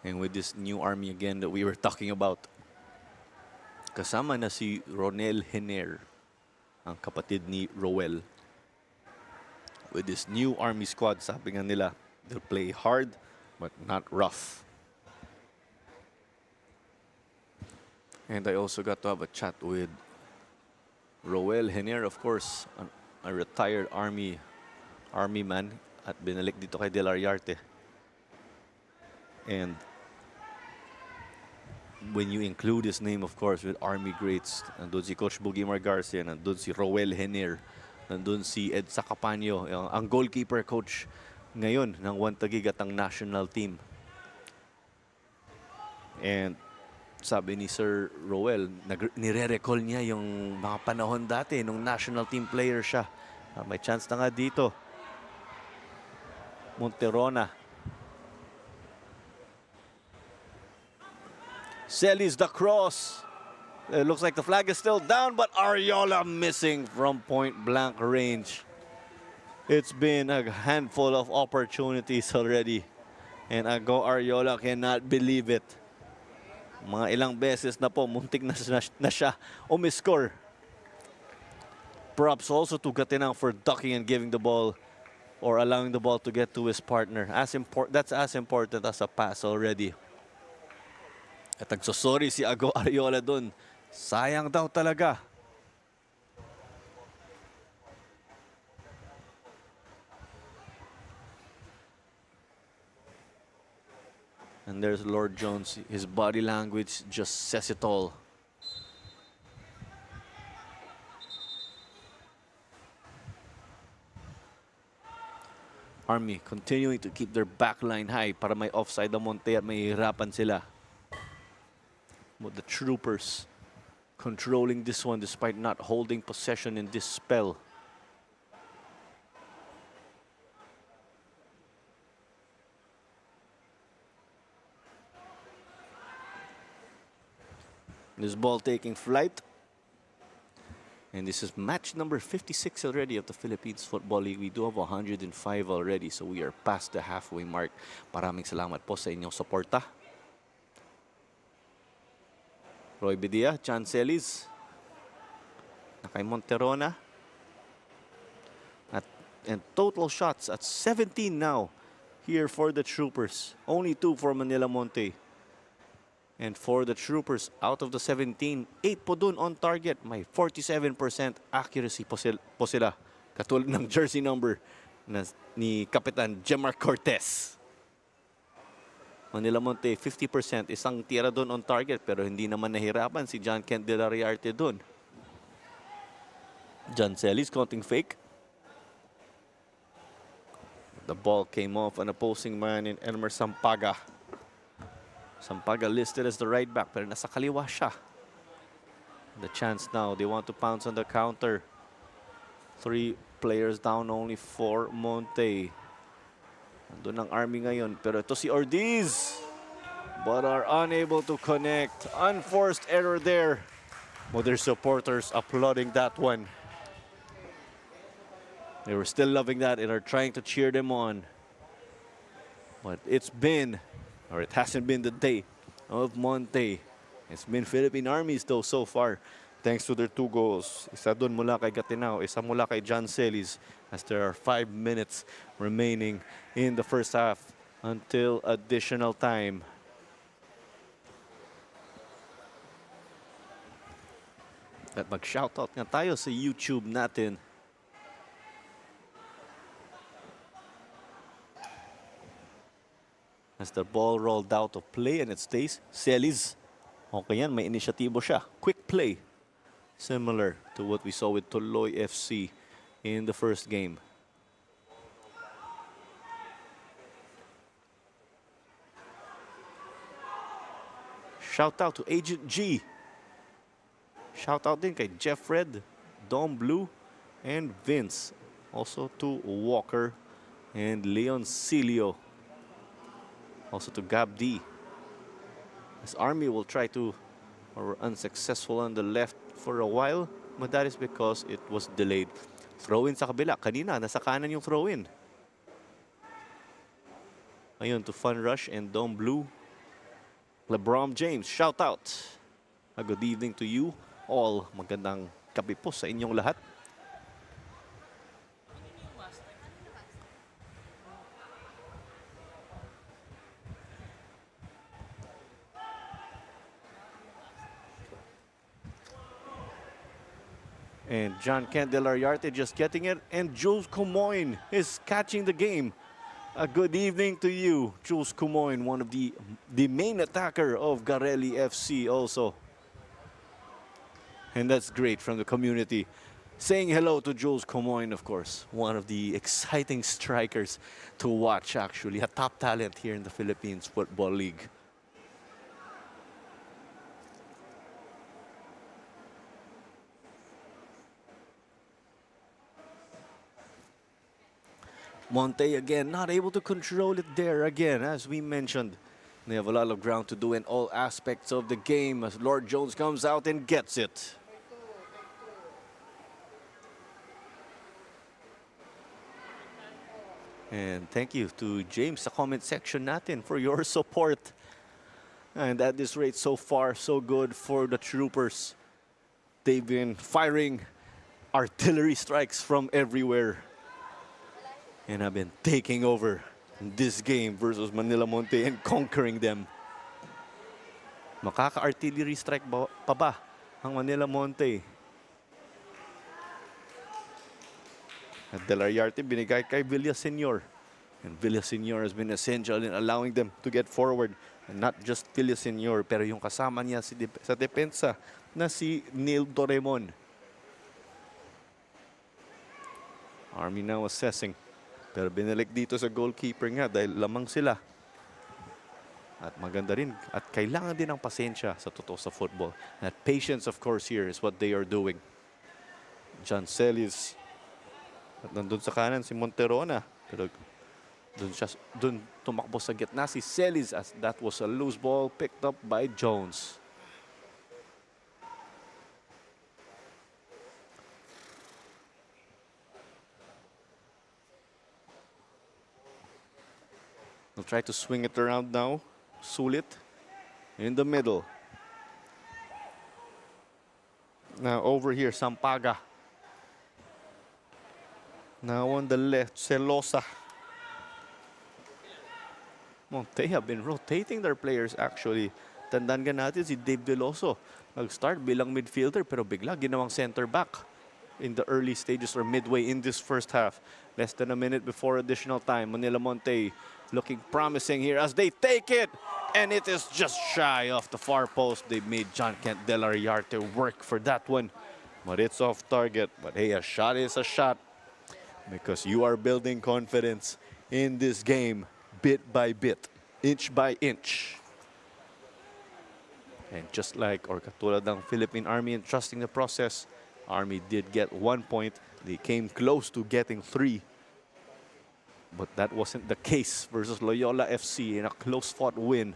And with this new Army again that we were talking about, kasama na si Ronel Hener, ang kapatid ni Roel. With this new Army squad, sabi nga nila, they'll play hard but not rough. And I also got to have a chat with Roel Hener, of course, a retired army man at binalik dito kay De La Riarte. And when you include his name, of course, with Army greats, nandun si Coach Bugimar Garcia, nandun si Roel Hener, nandun si Ed Sacapanyo, ang goalkeeper coach ngayon ng Wantagig at ang national team. And sabi ni Sir Roel, nire-recall niya yung mga panahon dati nung national team player siya. May chance na nga dito. Monterona. Celis the cross. It looks like the flag is still down, but Ariola missing from point-blank range. It's been a handful of opportunities already. And Ago Ariola cannot believe it. Mga ilang beses na po, muntik na siya umiscore. Props also to Gatinang for ducking and giving the ball or allowing the ball to get to his partner. That's as important as a pass already. At nagsosorry si Ago Ariola dun. Sayang daw talaga. And there's Lord Jones. His body language just says it all. Army continuing to keep their backline high para may offside ang Monte at may hirapan sila. But the Troopers controlling this one despite not holding possession in this spell. This ball taking flight. And this is match number 56 already of the Philippines Football League. We do have 105 already, so we are past the halfway mark. Maraming salamat po sa inyong suporta. Roy Bedia, John Celis, Nakay Monterona. And total shots at 17 now here for the Troopers. Only 2 for Manila Monte. And for the Troopers, out of the 17, 8 po dun on target. May 47% accuracy po sila. Katulad ng jersey number ni Kapitan Jemar Cortez. Manila Monte, 50%. Isang tira dun on target pero hindi naman nahirapan si John Kent de la Riarte dun. John Celis counting fake. The ball came off an opposing man in Elmer Sampaga. Sampaga listed as the right back pero nasa kaliwa siya. The chance now, they want to pounce on the counter. 3 players down only for Monte. Nandun ang Army ngayon pero ito si Ortiz. But are unable to connect. Unforced error there. Well, their supporters applauding that one. They were still loving that and are trying to cheer them on. But it's been, or it hasn't been the day of Monte. It's been Philippine Armies though so far, thanks to their 2 goals. Isa dun mula kay Gatinao, isa mula kay John Celis, as there are 5 minutes remaining in the first half until additional time. At mag-shoutout nga tayo sa YouTube natin. As the ball rolled out of play and it stays, Celis. Okay yan, may inisyatibo siya. Quick play. Similar to what we saw with Tuloy FC in the first game. Shout out to Agent G. Shout out din kay Jeff Red, Dom Blue, and Vince. Also to Walker and Leon Cilio. Also to Gab D. This Army will try to, or unsuccessful on the left for a while, but that is because it was delayed. Throw-in sa kabila. Kanina, nasa kanan yung throw-in. Ayun, to Fun Rush and Dom Blue. LeBron James, shout out. A good evening to you all. Magandang gabi po sa inyong lahat. And John Kent de la Riarte just getting it. And Jules Comoin is catching the game. A good evening to you, Jules Comoin, one of the main attacker of Garelli FC also. And that's great from the community. Saying hello to Jules Comoin, of course. One of the exciting strikers to watch, actually. A top talent here in the Philippines Football League. Monte again, not able to control it there again, as we mentioned. They have a lot of ground to do in all aspects of the game as Lord Jones comes out and gets it. And thank you to James sa comment section natin for your support. And at this rate, so far, so good for the Troopers. They've been firing artillery strikes from everywhere. And have been taking over this game versus Manila Monte and conquering them. Makaka-artillery strike pa ba ang Manila Monte? At De La Riarte binigay kay Villaseñor. And Villaseñor has been essential in allowing them to get forward. And not just Villaseñor, pero yung kasama niya sa depensa na si Neil Torremon. Army now assessing. Pero binalik dito sa goalkeeper nga dahil lamang sila. At maganda rin. At kailangan din ng pasensya sa totoo sa football. At patience, of course, here is what they are doing. John Celis. At nandun sa kanan si Monterona. Pero dun tumakbo sa gitna si Celis as that was a loose ball picked up by Jones. They'll try to swing it around now. Sulit in the middle. Now over here, Sampaga. Now on the left, Celosa. Monte have been rotating their players actually. Tandaan ka natin si Dave Deloso. Nag-start bilang midfielder pero bigla ginawang center back in the early stages or midway in this first half. Less than a minute before additional time. Manila Monte looking promising here as they take it. And it is just shy of the far post. They made John Kent Delariarte work for that one. But it's off target. But hey, a shot is a shot. Because you are building confidence in this game bit by bit, inch by inch. And just like or katulad ng Philippine Army in trusting the process, Army did get 1 point. They came close to getting 3. But that wasn't the case versus Loyola FC in a close-fought win.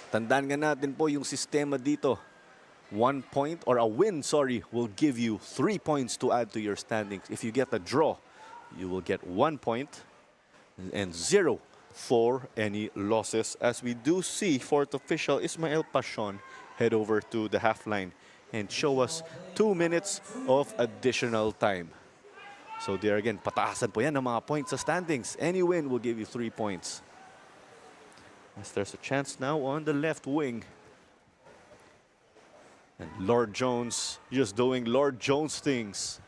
Tandaan nga natin po yung sistema dito. 1 point or a win, will give you 3 points to add to your standings. If you get a draw, you will get 1 point and 0 for any losses. As we do see fourth official Ismael Pashon head over to the half line and show us 2 minutes of additional time. So there again, pataasan po yan ng mga points sa standings. Any win will give you 3 points. As there's a chance now on the left wing. And Lord Jones just doing Lord Jones things.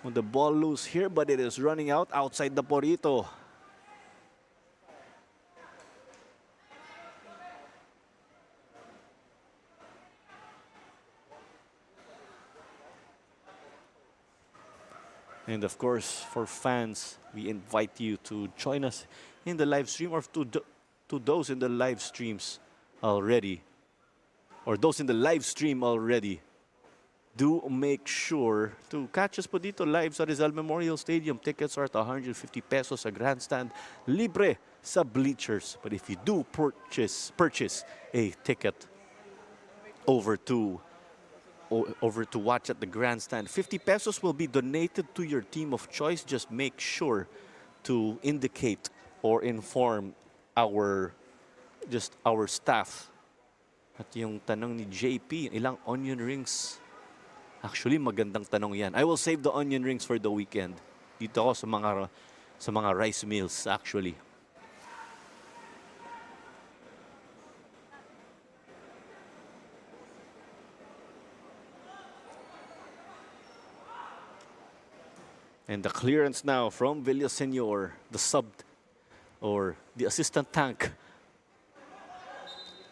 Well, the ball loose here, but it is running out outside the Porito. And of course, for fans, we invite you to join us in the live stream or to those in the live streams already, or those in the live stream already. Do make sure to catch us po dito live sa Rizal Memorial Stadium. Tickets are at 150 pesos sa grandstand, libre sa bleachers. But if you do purchase a ticket over to watch at the grandstand, 50 pesos will be donated to your team of choice. Just make sure to indicate or inform our staff. At yung tanong ni JP, ilang onion rings? Actually, magandang tanong yan. I will save the onion rings for the weekend. Dito ako sa mga rice meals actually. And the clearance now from Villaseñor, the sub or the assistant tank.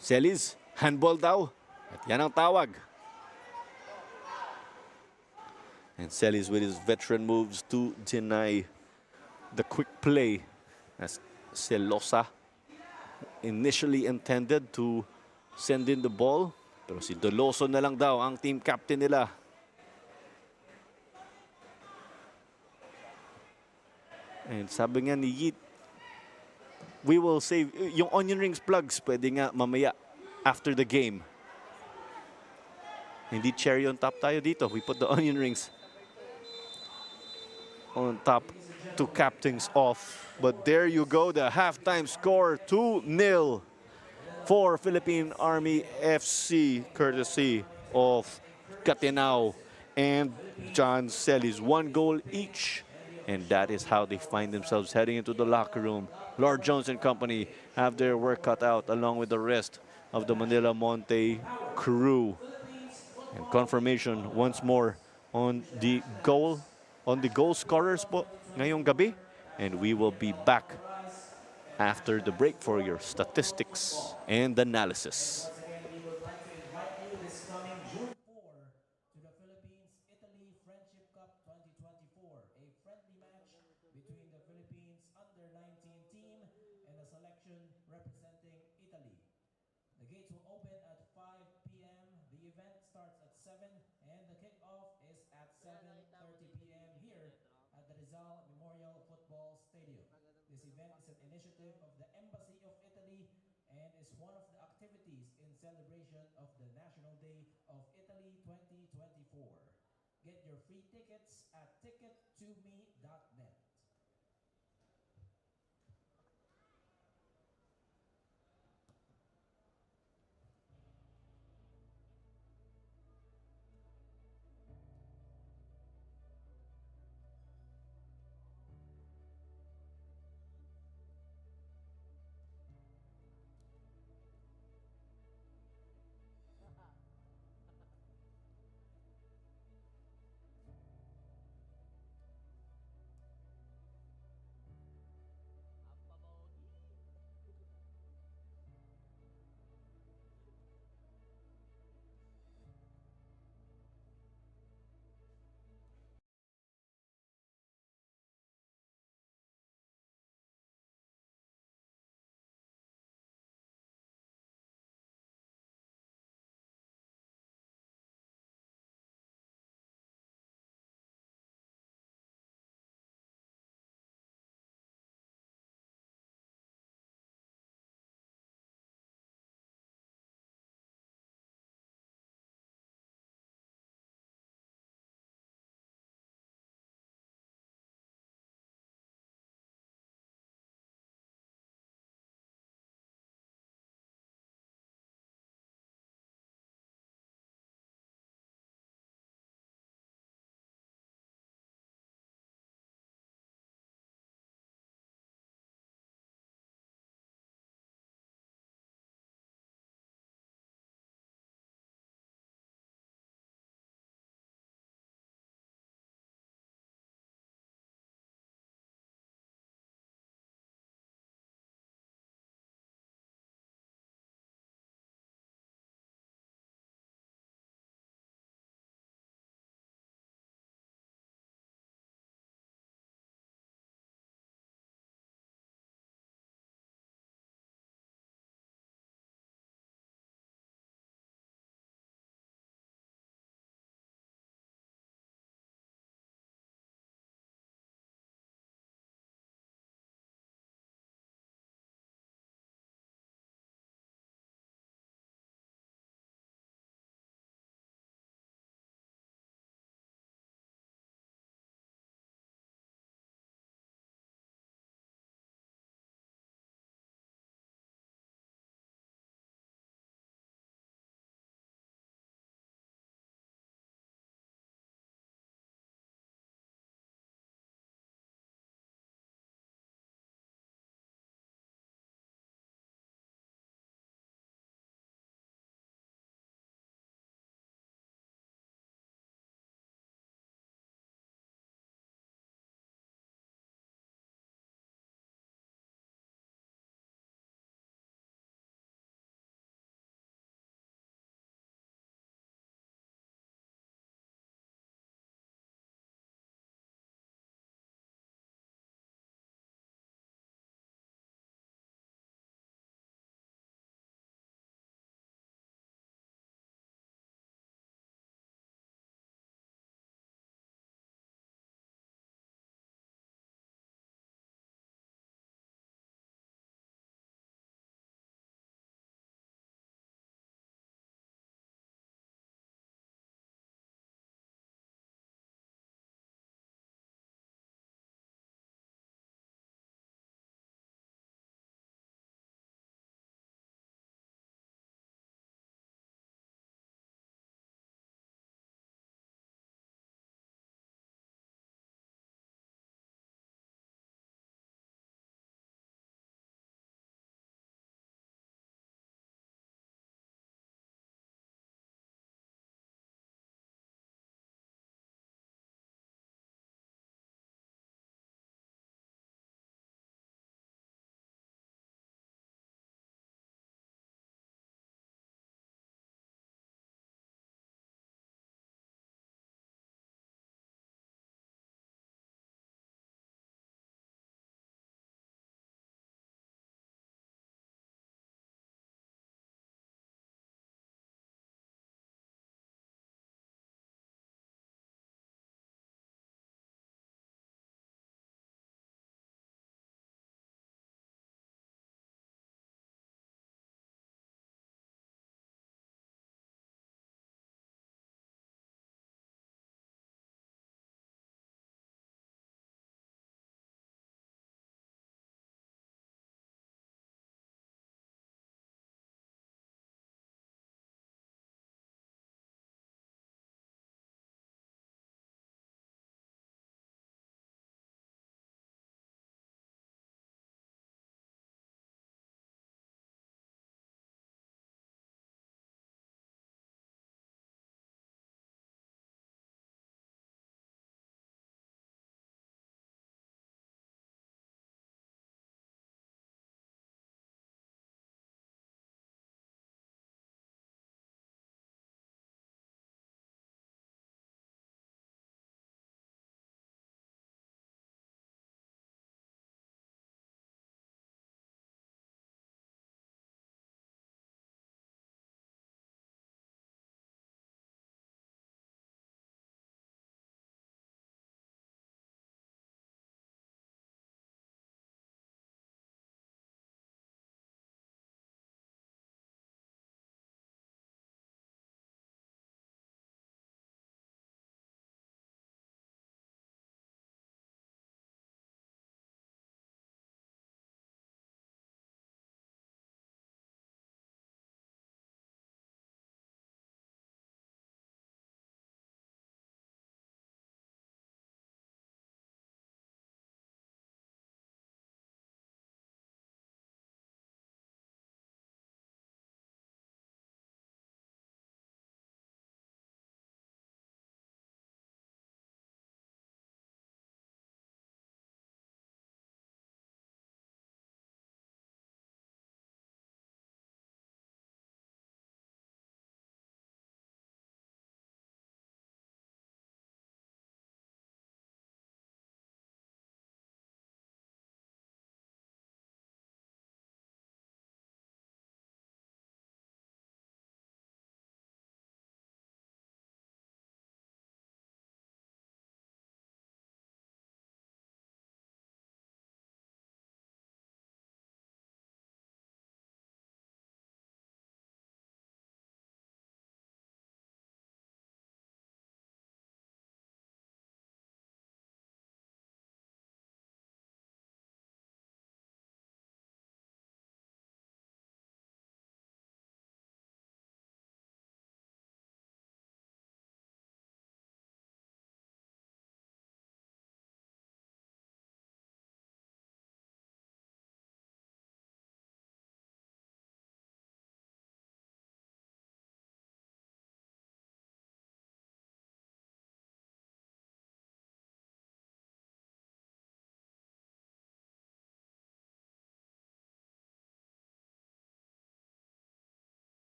Celis, handball daw. At yan ang tawag. And Celis with his veteran moves to deny the quick play as Celosa initially intended to send in the ball. Pero si Deloso na lang daw ang team captain nila. And sabi nga ni Yeet, we will save yung onion rings plugs, pwede nga mamaya after the game. Hindi cherry on top tayo dito. We put the onion rings on top to cap things off. But there you go, the halftime score, 2-0 for Philippine Army FC, courtesy of Catenao and John Celis. 1 goal each. And that is how they find themselves heading into the locker room. Lord Jones and company have their work cut out along with the rest of the Manila Monte crew. And confirmation once more on the goal scorers po ngayong gabi. And we will be back after the break for your statistics and analysis. Once again, we would like to invite you this coming June 4 to the Philippines Italy Friendship Cup 2024, a friendly match between the Philippines under 19 team and a selection representing Italy. The gates will open at 5 p.m. The event starts at 7 and the kickoff is at 7:30 p.m. here at the Rizal Memorial Football Stadium. This event is an initiative of the Embassy of Italy and is one of the activities in celebration of the National Day of Italy 2024. Get your free tickets at ticket2me.net.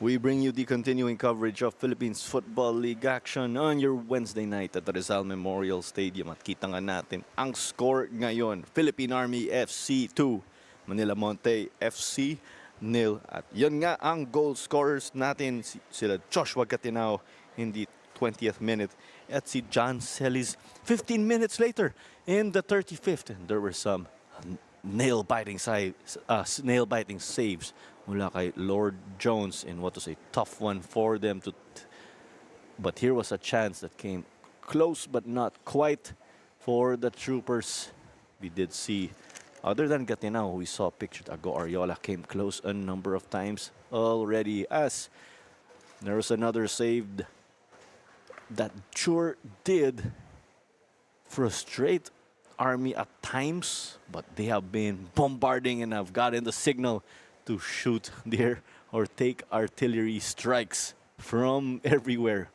We bring you the continuing coverage of Philippines Football League action on your Wednesday night at the Rizal Memorial Stadium. At kita nga natin ang score ngayon. Philippine Army FC 2, Manila Monte FC 0. At yun nga ang goal scorers natin. Sila Joshua Gatinao in the 20th minute at si John Celis 15 minutes later in the 35th. And there were some nail-biting saves mula kay Lord Jones in what was a tough one for them to. But here was a chance that came close but not quite for the Troopers. We did see, other than Gatinao, we saw pictured Ago Ariola came close a number of times already, as there was another save that sure did frustrate Army at times, but they have been bombarding and have gotten the signal to shoot there or take artillery strikes from everywhere.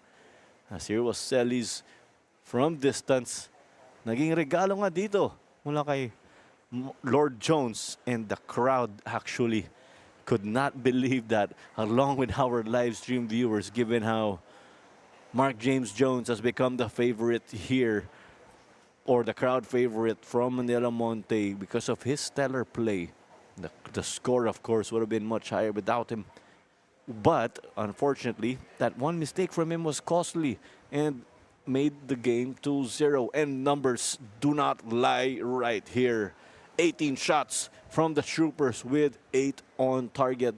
As here was Celis from distance. Naging regalo nga dito mula kay Lord Jones, and the crowd actually could not believe that, along with our live stream viewers, given how Mark James Jones has become the favorite here, or the crowd favorite from Manila Monte because of his stellar play. The score, of course, would have been much higher without him. But, unfortunately, that one mistake from him was costly and made the game 2-0. And numbers do not lie right here. 18 shots from the Troopers with 8 on target,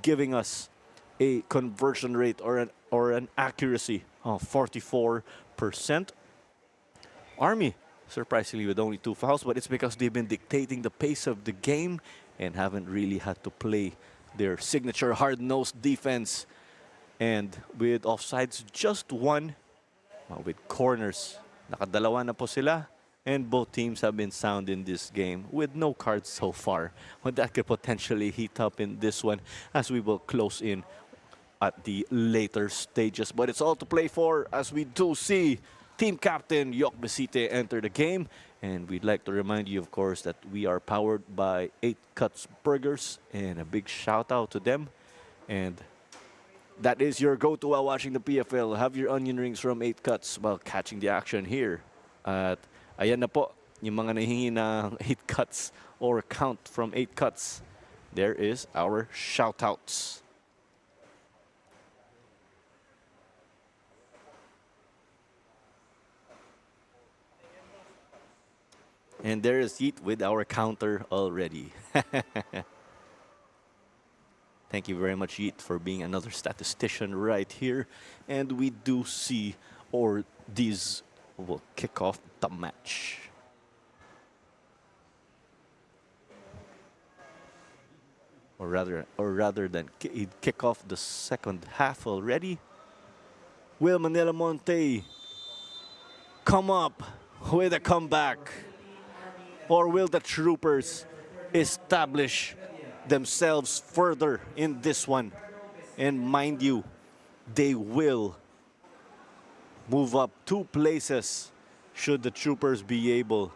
giving us a conversion rate or an accuracy of 44%. Army, surprisingly, with only 2 fouls, but it's because they've been dictating the pace of the game and haven't really had to play their signature hard-nosed defense. And with offsides, just 1. With corners, nakadalawa na po sila. And both teams have been sound in this game with no cards so far. But that could potentially heat up in this one as we will close in at the later stages. But it's all to play for, as we do see team captain Yok Besite enter the game. And we'd like to remind you, of course, that we are powered by 8 Cuts Burgers, and a big shout out to them. And that is your go-to while watching the PFL. Have your onion rings from 8 Cuts while catching the action here. At ayan na po, yung mga nahihingi ng 8 Cuts or count from 8 Cuts. There is our shout outs. And there is Yeet with our counter already. Thank you very much, Yeet, for being another statistician right here. And we do see, or these will kick off the match. Or rather than kick off the second half already. Will Manila Monte come up with a comeback? Or will the Troopers establish themselves further in this one? And mind you, they will move up 2 places should the Troopers be able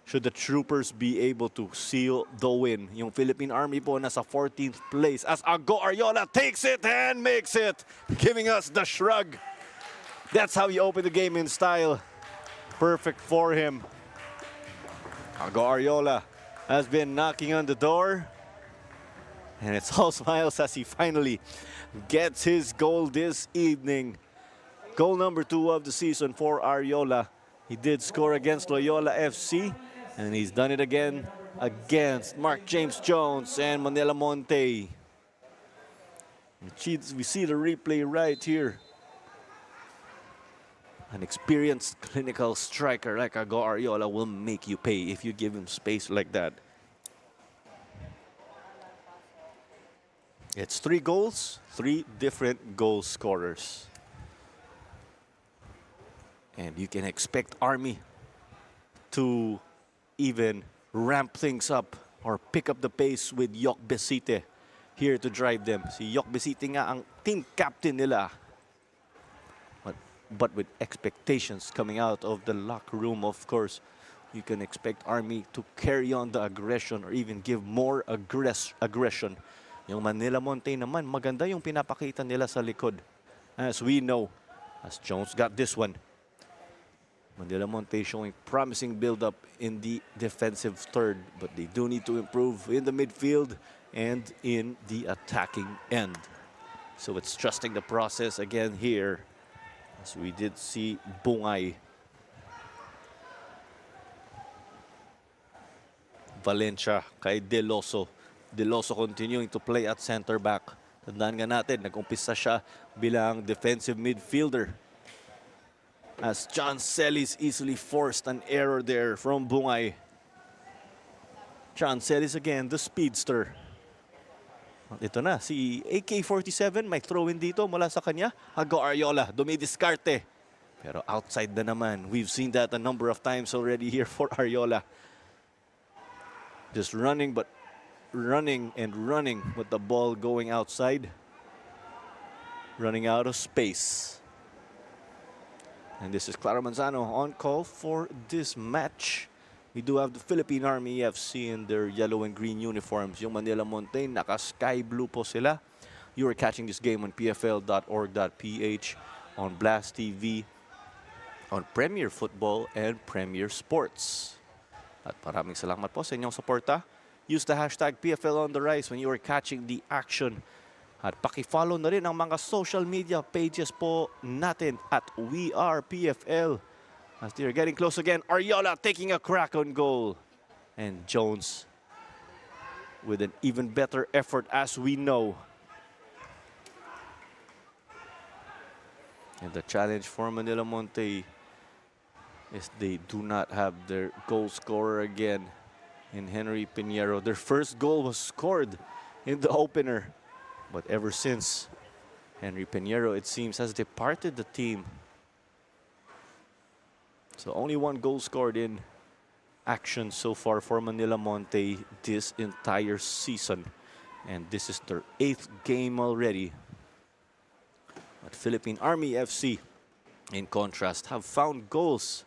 to seal the win. Yung Philippine Army po nasa 14th place as Ago Ariola takes it and makes it, giving us the shrug. That's how you open the game in style. Perfect for him. Ago Ariola has been knocking on the door, and it's all smiles as he finally gets his goal this evening. Goal number 2 of the season for Ariola. He did score against Loyola FC, and he's done it again against Mark James Jones and Manila Monte. We see the replay right here. An experienced clinical striker like Ago Ariola will make you pay if you give him space like that. It's 3 goals, 3 different goal scorers. And you can expect Army to even ramp things up or pick up the pace with Yok Besite here to drive them. Si Yok Besite nga ang team captain nila. But with expectations coming out of the locker room, of course, you can expect Army to carry on the aggression or even give more aggression Yung Manila Monte naman, maganda yung pinapakita nila sa likod. As we know, as Jones got this one. Manila Monte showing promising build-up in the defensive third, but they do need to improve in the midfield and in the attacking end. So it's trusting the process again here, as we did see Bungay. Valencia kay Deloso. Deloso continuing to play at center back. Tandaan nga natin, nag-umpisa siya bilang defensive midfielder. As John Celis easily forced an error there from Bungay. John Celis again, the speedster. Ito na, si AK-47 may throw-in dito mula sa kanya. Hago Ariola, dumidiskarte. Pero outside na naman. We've seen that a number of times already here for Ariola. Just running, but running and running with the ball going outside. Running out of space. And this is Clara Manzano on call for this match. We do have the Philippine Army FC in their yellow and green uniforms. Yung Manila Monte, naka-sky blue po sila. You are catching this game on pfl.org.ph, on Blast TV, on Premier Football, and Premier Sports. At maraming salamat po sa inyong suporta. Use the hashtag PFL on the Rise when you are catching the action. At paki-follow na rin ang mga social media pages po natin at We Are PFL. As they are getting close again, Ariola taking a crack on goal. And Jones with an even better effort, as we know. And the challenge for Manila Monte is they do not have their goal scorer again in Henry Pinheiro. Their first goal was scored in the opener. But ever since, Henry Pinheiro, it seems, has departed the team. So only one goal scored in action so far for Manila Monte this entire season. And this is their 8th game already. But Philippine Army FC, in contrast, have found goals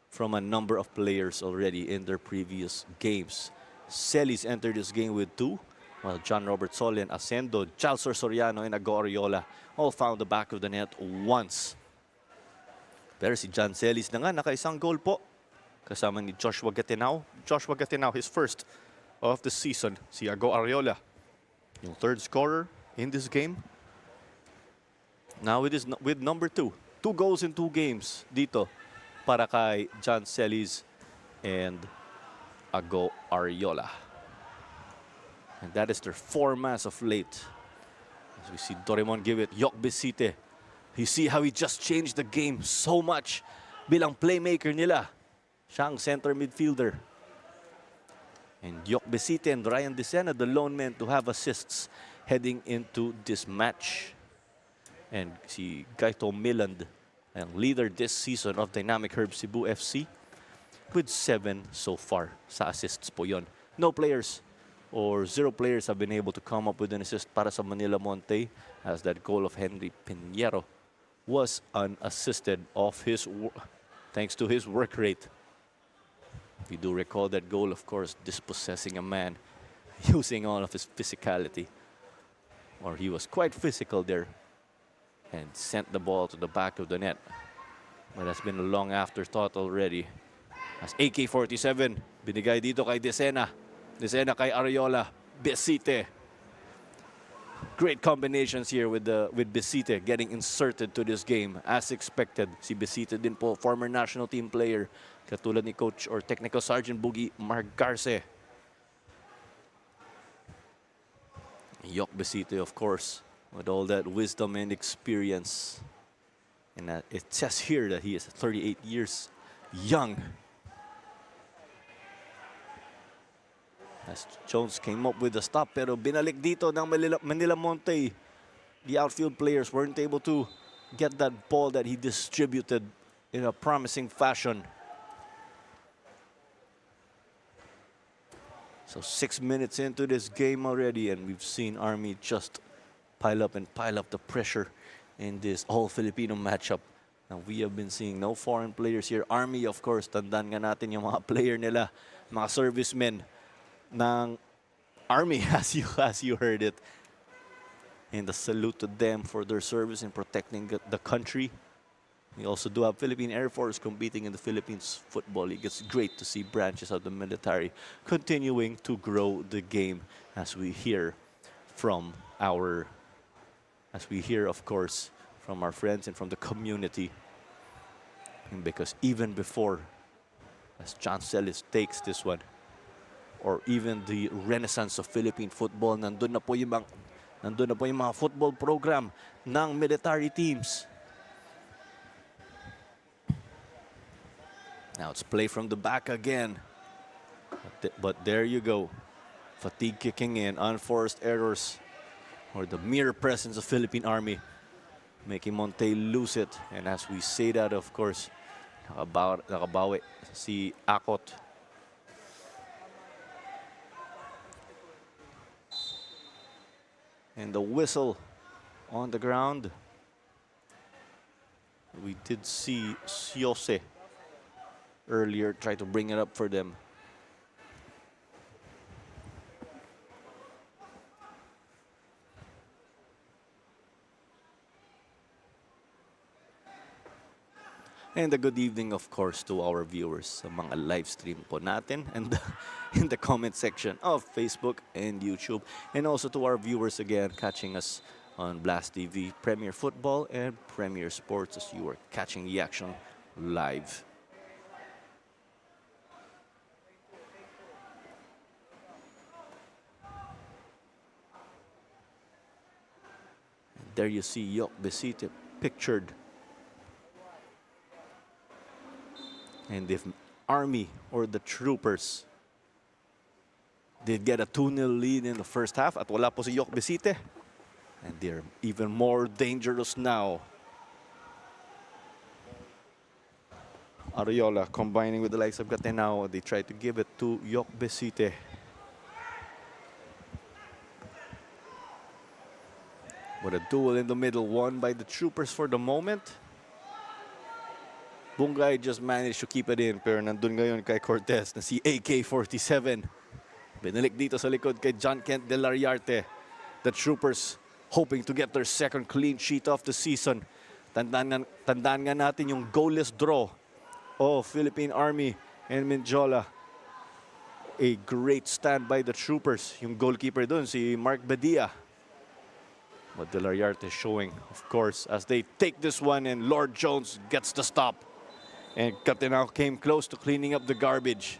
from a number of players already in their previous games. Celis entered this game with 2, while John Robert Solen, Asendo, Jalsor Soriano, and Ago Ariola all found the back of the net once. Pero si John Celis na nga, naka-isang goal po. Kasama ni Joshua Gatinao. Joshua Gatinao, his first of the season. Si Ago Ariola, yung third scorer in this game. Now it is with number 2. 2 goals in 2 games dito para kay John Celis and Ago Ariola. And that is their form as of late. As we see Doraemon give it, Yok Besite. You see how he just changed the game so much bilang playmaker nila. Siya ang center midfielder. And Yok Besite and Ryan Desena, the lone men to have assists heading into this match. And si Gaito Miland, ang leader this season of Dynamic Herb Cebu FC, with 7 so far sa assists po yon. No players or 0 players have been able to come up with an assist para sa Manila Monte, as that goal of Henry Pinheiro was unassisted off thanks to his work rate. We do recall that goal, of course, dispossessing a man using all of his physicality. Or he was quite physical there and sent the ball to the back of the net. But that's been a long afterthought already. As AK-47, binigay dito kay Desena. Desena kay Ariola. Besite. Great combinations here with Besite getting inserted to this game as expected. Si Besite din po, former national team player, katulad ni Coach or Technical Sergeant Boogie Margarce. Yok Besite, of course, with all that wisdom and experience. And it says here that he is 38 years young. As Jones came up with the stop, pero binalik dito ng Manila Monte. The outfield players weren't able to get that ball that he distributed in a promising fashion. So 6 minutes into this game already, and we've seen Army just pile up the pressure in this all-Filipino matchup. Now, we have been seeing no foreign players here. Army, of course, tandaan nga natin yung mga player nila, mga servicemen ng Army, as you heard it. And a salute to them for their service in protecting the country. We also do have Philippine Air Force competing in the Philippines Football League. It's great to see branches of the military continuing to grow the game as we hear from of course, from our friends and from the community. And because even before, as John Celis takes this one, or even the renaissance of Philippine football, nandun na po yung mga football program ng military teams. Now it's play from the back again. But there you go. Fatigue kicking in, unforced errors, or the mere presence of Philippine Army making Monte lose it. And as we say that, of course, nakabawi si Akot. And the whistle on the ground. We did see Siose earlier try to bring it up for them. And a good evening, of course, to our viewers sa mga live stream po natin and in the comment section of Facebook and YouTube. And also to our viewers again catching us on Blast TV, Premier Football, and Premier Sports as you are catching the action live. And there you see Yok Besite pictured. And if Army or the Troopers did get a 2-0 lead in the first half at wala po si Yok Besite, and they're even more dangerous now. Ariola combining with the likes of Gatenao, they try to give it to Yok Besite. But a duel in the middle won by the Troopers for the moment. Bungay just managed to keep it in, pero nandun ngayon kay Cortez na si AK-47. Binalik dito sa likod kay John Kent de Lariarte. The Troopers hoping to get their second clean sheet of the season. Tandaan nga natin yung goalless draw of Philippine Army and Mindjola. A great stand by the Troopers. Yung goalkeeper dun, si Mark Badia. But de Lariarte showing, of course, as they take this one and Lord Jones gets the stop. And Gatenao came close to cleaning up the garbage.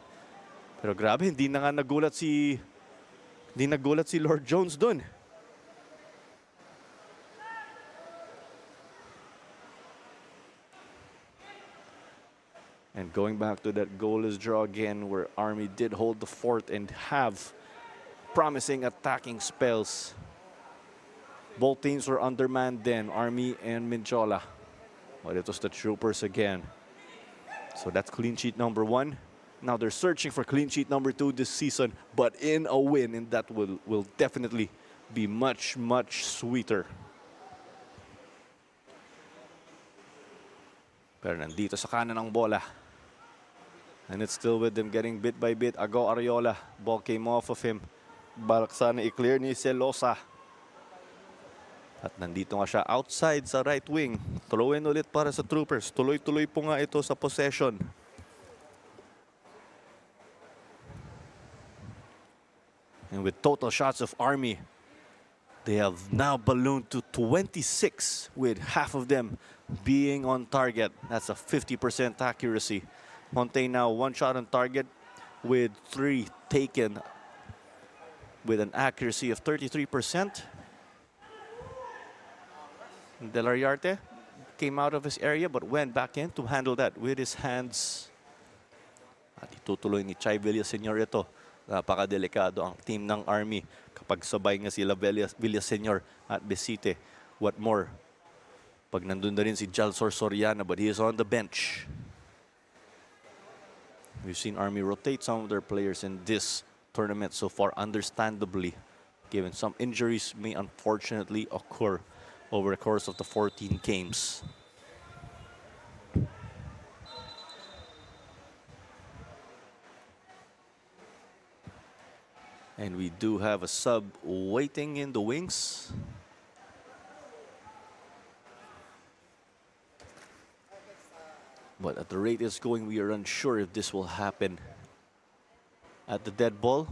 Pero grabe, hindi nagulat si Lord Jones dun. And going back to that goalless draw again, where Army did hold the fort and have promising attacking spells. Both teams were undermanned then, Army and Mindjola. But it was the Troopers again. So that's clean sheet number 1. Now they're searching for clean sheet number 2 this season, but in a win, and that will definitely be much, much sweeter. Pero nandito sa kanan ng bola. And it's still with them getting bit by bit. Ago Ariola, ball came off of him. Balak sana i-clear ni Celosa. At nandito nga siya outside sa right wing. Throw in ulit para sa Troopers. Tuloy-tuloy po nga ito sa possession. And with total shots of Army, they have now ballooned to 26 with half of them being on target. That's a 50% accuracy. Monte now 1 shot on target with 3 taken with an accuracy of 33%. De Lariarte came out of his area but went back in to handle that with his hands. At itutuloy ni Chai Villaseñor ito. Napakadelikado ang team ng Army kapag sabay nga sila Villaseñor at Besite. What more? Pag nandun na rin si Jalsor Soriana, but he is on the bench. We've seen Army rotate some of their players in this tournament so far, understandably, given some injuries may unfortunately occur over the course of the 14 games. And we do have a sub waiting in the wings. But at the rate it's going, we are unsure if this will happen at the dead ball.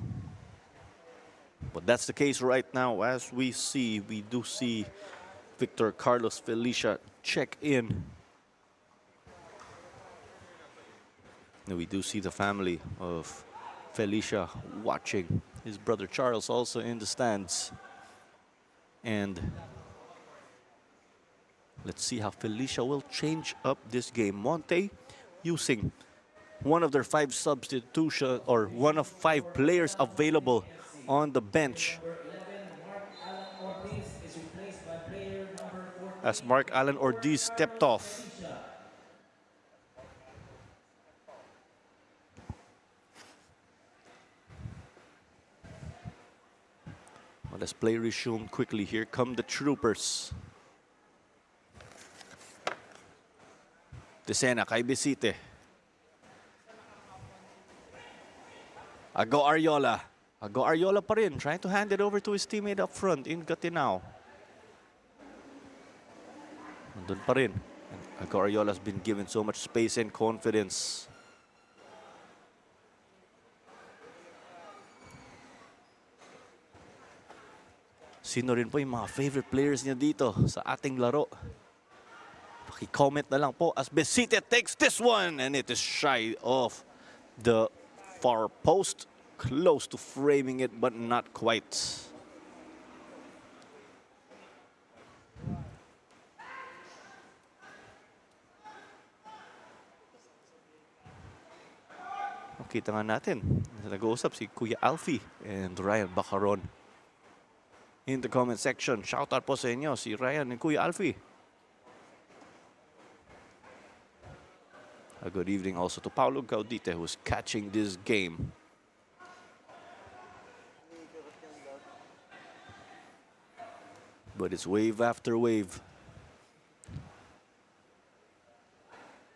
But that's the case right now. As we do see Victor Carlos Felicia check in. And we do see the family of Felicia watching. His brother Charles also in the stands. And let's see how Felicia will change up this game. Monte using one of their 5 substitution, or one of 5 players available on the bench. As Mark Allen Ortiz stepped off. Well, let's play resume quickly. Here come the troopers. Desena kay Bisite. Ago Ariola. Ago Ariola pa rin, trying to hand it over to his teammate up front in Gatinao. Nandun pa rin. Ago Ariola's been given so much space and confidence. Sino rin po yung mga favorite players niya dito sa ating laro? Paki-comment na lang po as Besite takes this one and it is shy of the far post. Close to framing it but not quite. Kita nga natin, nag-uusap si Kuya Alfie and Ryan Bacaron. In the comment section, shout out po sa inyo si Ryan and Kuya Alfie. A good evening also to Paulo Gaudite, who's catching this game. But it's wave after wave.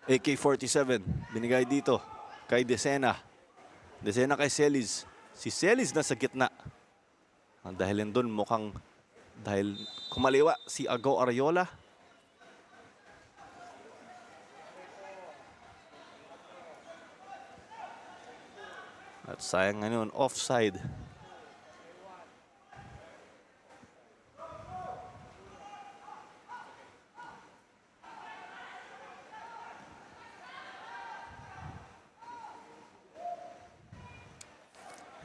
AK-47, binigay dito kay Desena. Desena kay Celis. Si Celis nasa gitna. Ang dahil doon mukhang dahil kumaliwa si Ago Ariola. At sayang ngayon, offside.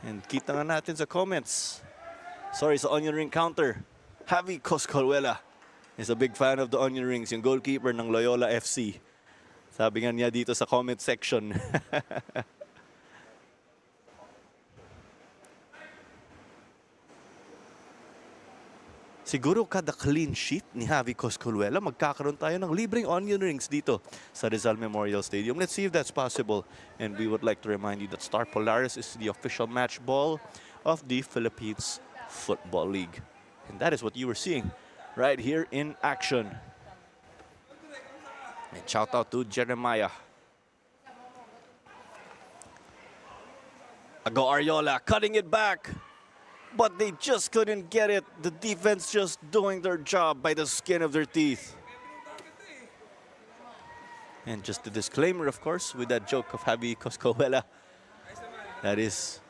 And kita nga natin sa comments. Sorry, sa onion ring counter. Javi Coscaruela is a big fan of the onion rings, yung goalkeeper ng Loyola FC. Sabi nga niya dito sa comment section. Siguro kada clean sheet ni Javi Coscaruela, magkakaroon tayo ng libreng onion rings dito sa Rizal Memorial Stadium. Let's see if that's possible. And we would like to remind you that Star Polaris is the official match ball of the Philippines Football League. And that is what you were seeing right here in action. And shout out to Jeremiah. Ago Ariola cutting it back. But they just couldn't get it. The defense just doing their job by the skin of their teeth. And just a disclaimer, of course, with that joke of Javi Coscaruela. It's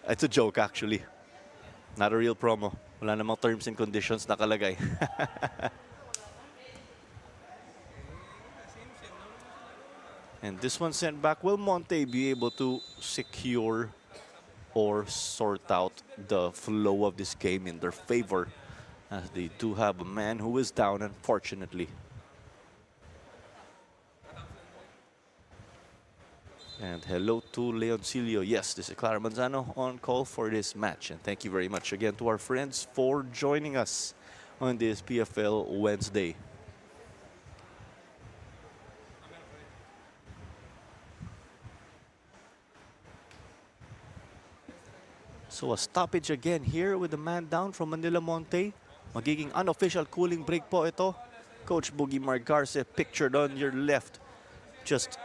a joke actually. Not a real promo. Wala namang terms and conditions nakalagay. And this one sent back. Will Monte be able to secure or sort out the flow of this game in their favor, as they do have a man who is down, unfortunately. And hello to Leoncilio. Yes, this is Clara Manzano on call for this match. And thank you very much again to our friends for joining us on this PFL Wednesday. So a stoppage again here with the man down from Manila Monte. Magiging unofficial cooling break po ito. Coach Boogie Margarce pictured on your left. Just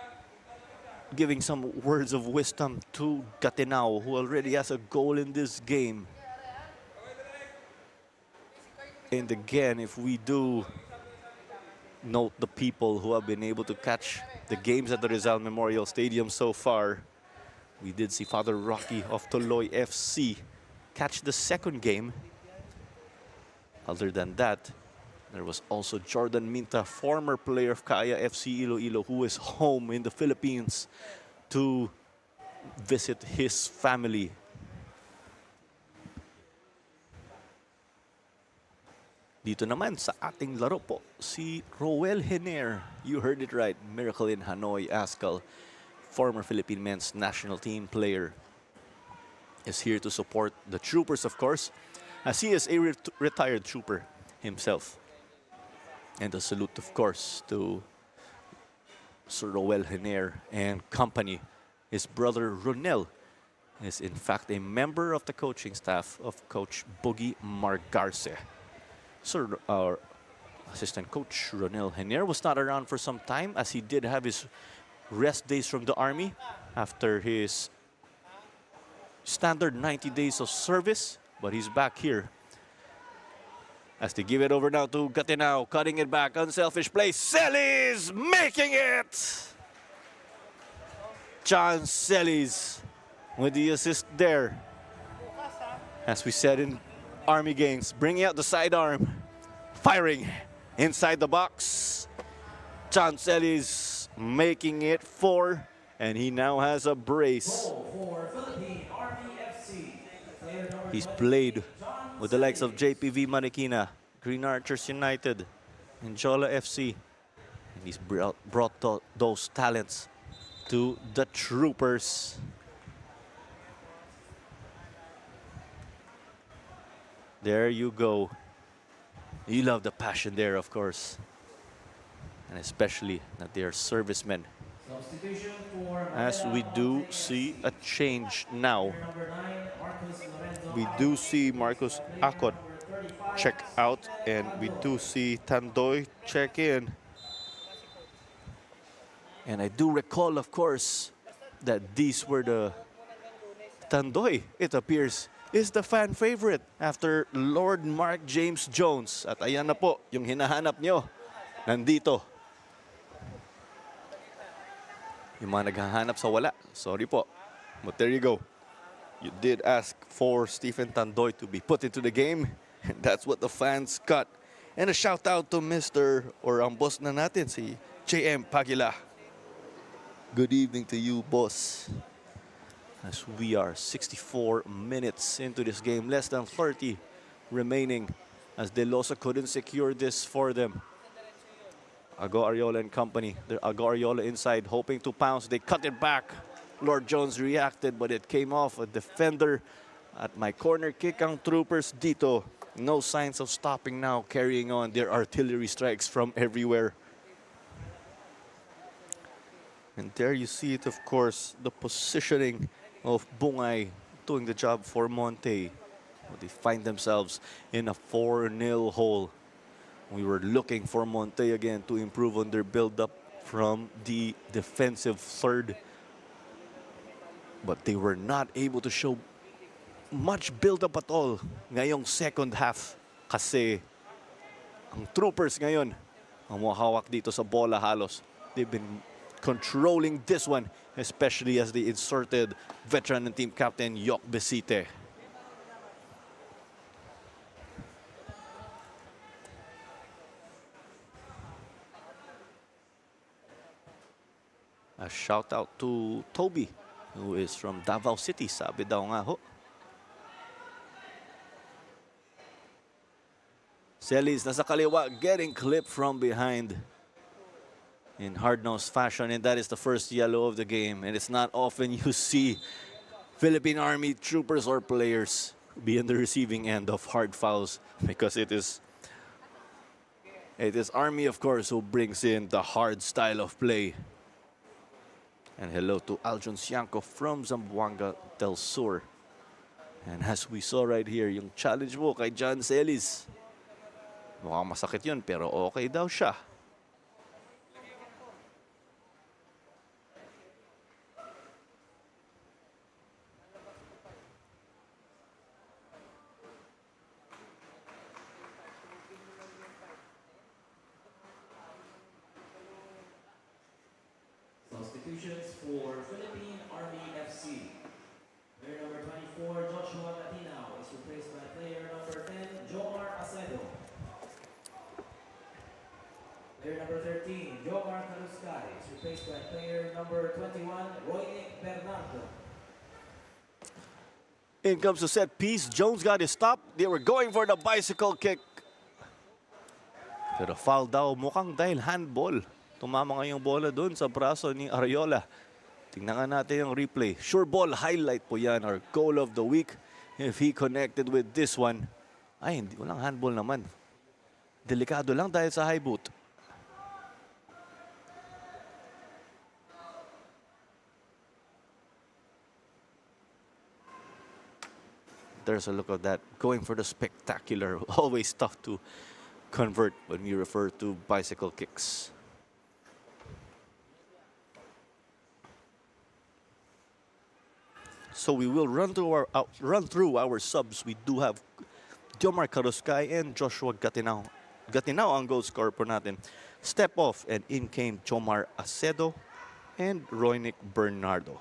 giving some words of wisdom to Gatinao, who already has a goal in this game. And again, if we do note the people who have been able to catch the games at the Rizal Memorial Stadium so far, we did see Father Rocky of Toloy FC catch the second game. Other than that, there was also Jordan Minta, former player of Kaya FC Iloilo, who is home in the Philippines to visit his family. Dito naman sa ating laro po, si Roel Hener. You heard it right, Miracle in Hanoi Ascal, former Philippine men's national team player, is here to support the troopers, of course, as he is a retired trooper himself. And a salute, of course, to Sir Roel Hener and company. His brother Ronel is in fact a member of the coaching staff of Coach Boogie Margarce. Sir, our assistant coach Ronel Hener was not around for some time, as he did have his rest days from the Army after his standard 90 days of service, but he's back here as they give it over now to Gatinao, cutting it back, unselfish play. Celis making it! John Celis with the assist there. As we said in Army games, bringing out the sidearm, firing inside the box. John Celis making it 4, and he now has a brace. For Philippine Army FC, player number He's 28, played John with the likes of Celis. JPV Marikina, Green Archers United, and Jola FC. And he's brought those talents to the troopers. There you go. You love the passion there, of course. And especially that they are servicemen. Substitution for As Manila we do Monte see FC. a change now. Player number 9, Marcos Lorenzo We Acot. do see Marcos Player Acot number 35, check out, Stephen and we Tandoy. do see Tandoy check in. And I do recall, of course, that these were the Tandoy, it appears, is the fan favorite after Lord Mark James Jones. At ayan na po, yung hinahanap nyo, nandito. Yung mga naghahanap sa wala, sorry po. But there you go. You did ask for Stephen Tandoy to be put into the game, and that's what the fans got. And a shout out to Mr. or ang boss na natin, si JM Pagila. Good evening to you, boss. As we are 64 minutes into this game, less than 30 remaining, as De Losa couldn't secure this for them. Ago Ariola and company, Ago Ariola inside, hoping to pounce. They cut it back. Lord Jones reacted, but it came off a defender at my corner kick. Ang troopers dito, no signs of stopping now, carrying on their artillery strikes from everywhere. And there you see it, of course, the positioning of Bungay doing the job for Monte. They find themselves in a 4-0 hole. We were looking for Monte again to improve on their build-up from the defensive third. But they were not able to show much build-up at all ngayong second half. Kasi ang troopers ngayon, ang mahawak dito sa bola halos. They've been controlling this one, especially as they inserted veteran and team captain Yok Besite. A shout out to Toby, who is from Davao City, sabi daw nga ho. Celis nasa kaliwa, getting clipped from behind in hard-nosed fashion, and that is the first yellow of the game. And it's not often you see Philippine Army troopers or players be on the receiving end of hard fouls, because it is Army, of course, who brings in the hard style of play. And hello to Aljon Sianco from Zamboanga del Sur. And as we saw right here, yung challenge mo kay John Celis, mukhang masakit yun, pero okay daw siya. substitutions for Philippine Army FC. Player number 24, Joshua Gatinao, is replaced by player number 10, Jomar Acedo. Player number 13, Jomar Kaluskay, is replaced by player number 21, Roynick Bernardo. In comes the set piece. Jones got his stop. They were going for the bicycle kick. Pero foul daw. Mukhang dahil handball. Tumama nga yung bola dun sa braso ni Ariola. Tingnan nga natin yung replay. Sure ball highlight po yan. Our goal of the week. If he connected with this one. Ay, hindi. Walang handball naman. Delikado lang dahil sa high boot. There's a look of that. Going for the spectacular. Always tough to convert when we refer to bicycle kicks. So we will run through our subs. We do have Jomar Karuskay and Joshua Gatinao. Gatinao ang goal scorer po natin. Step off and in came Jomar Acedo and Roynick Bernardo.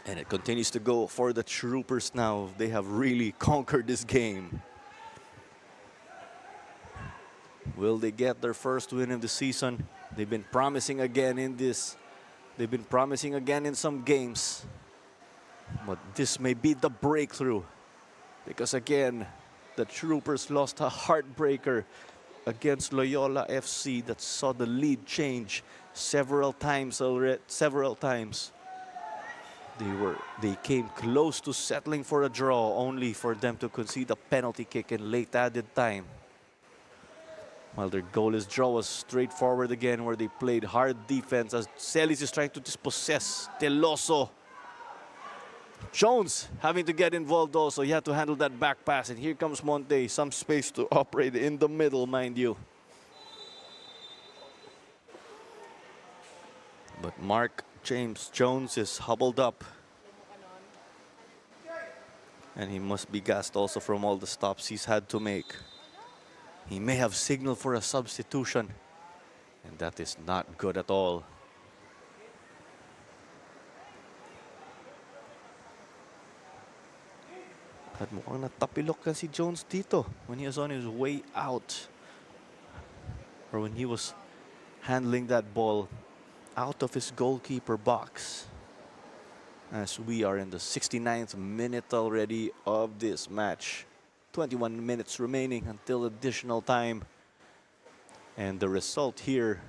And it continues to go for the Troopers now. They have really conquered this game. Will they get their first win of the season? They've been promising again in this. They've been promising again in some games. But this may be the breakthrough. Because again, the Troopers lost a heartbreaker against Loyola FC that saw the lead change several times already. They came close to settling for a draw, only for them to concede a penalty kick in late added time. While their goalless draw was straightforward again, where they played hard defense as Celis is trying to dispossess Teloso. Jones having to get involved also. He had to handle that back pass. And here comes Monte. Some space to operate in the middle, mind you. But Mark James Jones is hobbled up. And he must be gassed also from all the stops he's had to make. He may have signaled for a substitution. And that is not good at all. At mukhang natapilok kasi Jones dito when he was on his way out. Or when he was handling that ball out of his goalkeeper box. As we are in the 69th minute already of this match. 21 minutes remaining until additional time. And the result here,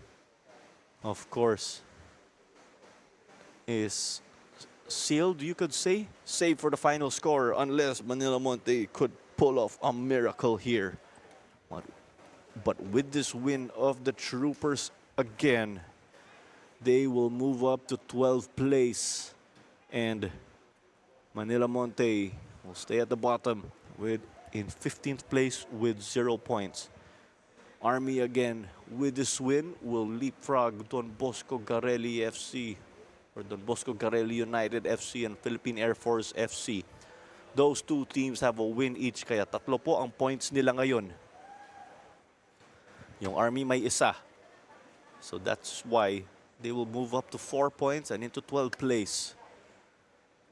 of course, is sealed, you could say, save for the final score, unless Manila Monte could pull off a miracle here. But with this win of the Troopers again, they will move up to 12th place. And Manila Monte will stay at the bottom in 15th place with 0 points. Army again with this win will leapfrog Don Bosco Garelli FC or Don Bosco Garelli United FC and Philippine Air Force FC. Those two teams have a win each, kaya tatlo po ang points nila ngayon. Yung Army may isa. So that's why they will move up to 4 points and into 12th place.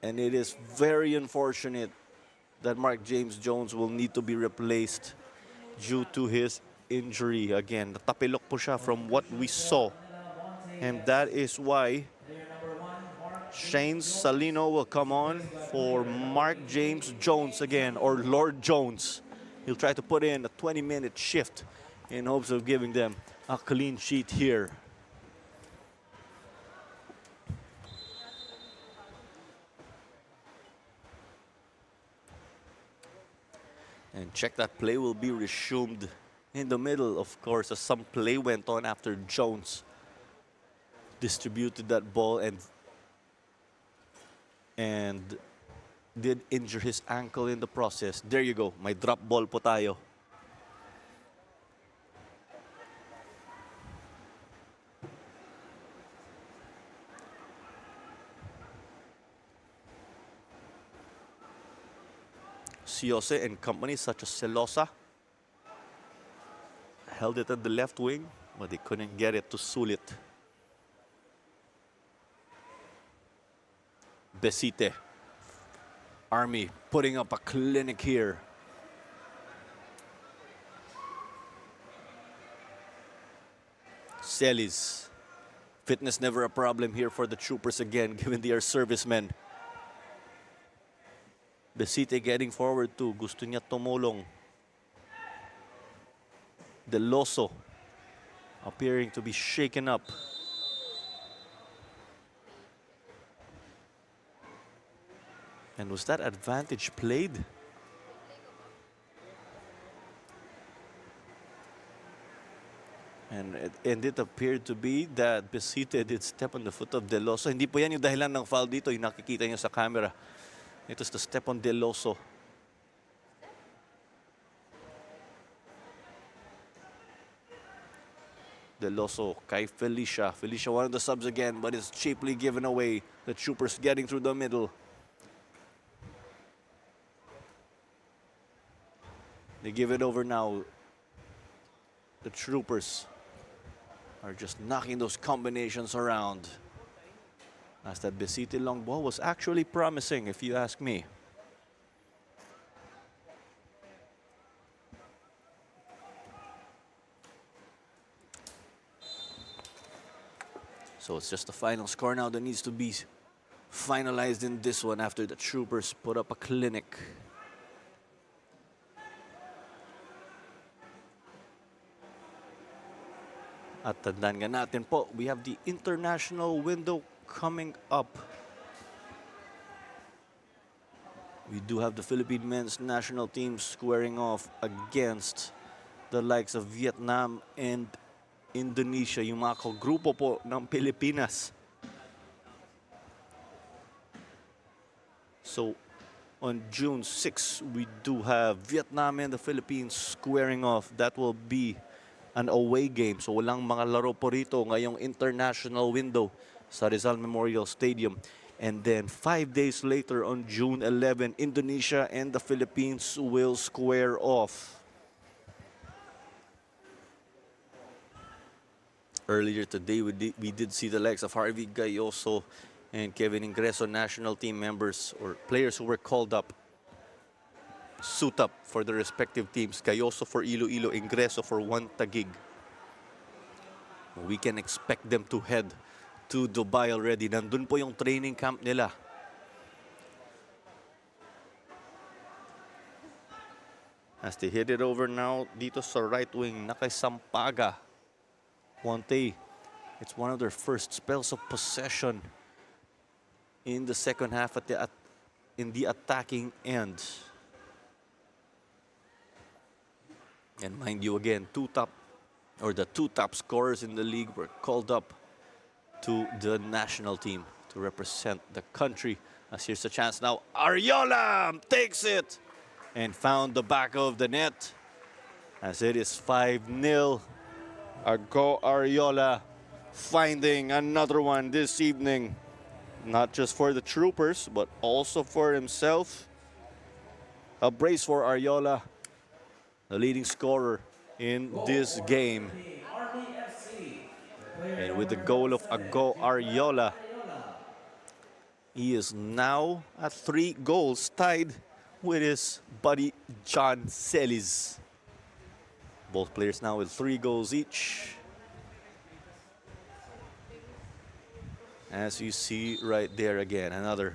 And it is very unfortunate that Mark James Jones will need to be replaced due to his injury. Again, natapilok po siya from what we saw. And that is why Shane Salino will come on for Mark James Jones again, or Lord Jones. He'll try to put in a 20-minute shift in hopes of giving them a clean sheet here. And check that play will be resumed in the middle, of course, as some play went on after Jones distributed that ball and did injure his ankle in the process. There you go. May drop ball po tayo. Siose and company such as Celosa held it at the left wing, but they couldn't get it to Sulit. Besite. Army putting up a clinic here. Celis. Fitness never a problem here for the troopers again, given they are servicemen. Besite getting forward too. Gusto niya tumulong. Deloso appearing to be shaken up. And was that advantage played? And it appeared to be that Besite did step on the foot of Deloso. Hindi po yan yung dahilan ng foul dito, yung nakikita niyo sa camera. It was the step on Deloso. Deloso kay Felicia. Felicia wanted the subs again, but it's cheaply given away. The troopers getting through the middle. They give it over now. The troopers are just knocking those combinations around. As that Besite long ball was actually promising, if you ask me. So it's just the final score now that needs to be finalized in this one after the troopers put up a clinic. At tandaan nga natin po, we have the international window coming up. We do have the Philippine men's national team squaring off against the likes of Vietnam and Indonesia, yung mga kagrupo po ng Pilipinas. So, on June 6, we do have Vietnam and the Philippines squaring off. That will be an away game. So walang mga laro po rito ngayong international window sa Rizal Memorial Stadium. And then 5 days later on June 11, Indonesia and the Philippines will square off. Earlier today, we did see the likes of Harvey Gayoso and Kevin Ingreso, national team members or players who were called up, suit up for the respective teams. Gayoso for Iloilo, Ingreso for One Taguig. We can expect them to head to Dubai already. Nandun po yung training camp nila. As they hit it over now, dito sa right wing, Sampaga. Montet, it's one of their first spells of possession in the second half in the attacking end. And mind you, again, the two top scorers in the league were called up to the national team to represent the country. As here's a chance now. Ariola takes it and found the back of the net. As it is 5-0. Ago Ariola finding another one this evening. Not just for the troopers, but also for himself. A brace for Ariola, the leading scorer in this game. And with the goal of Ago Ariola, he is now at 3 goals, tied with his buddy John Celis. Both players now with 3 goals each. As you see right there again, another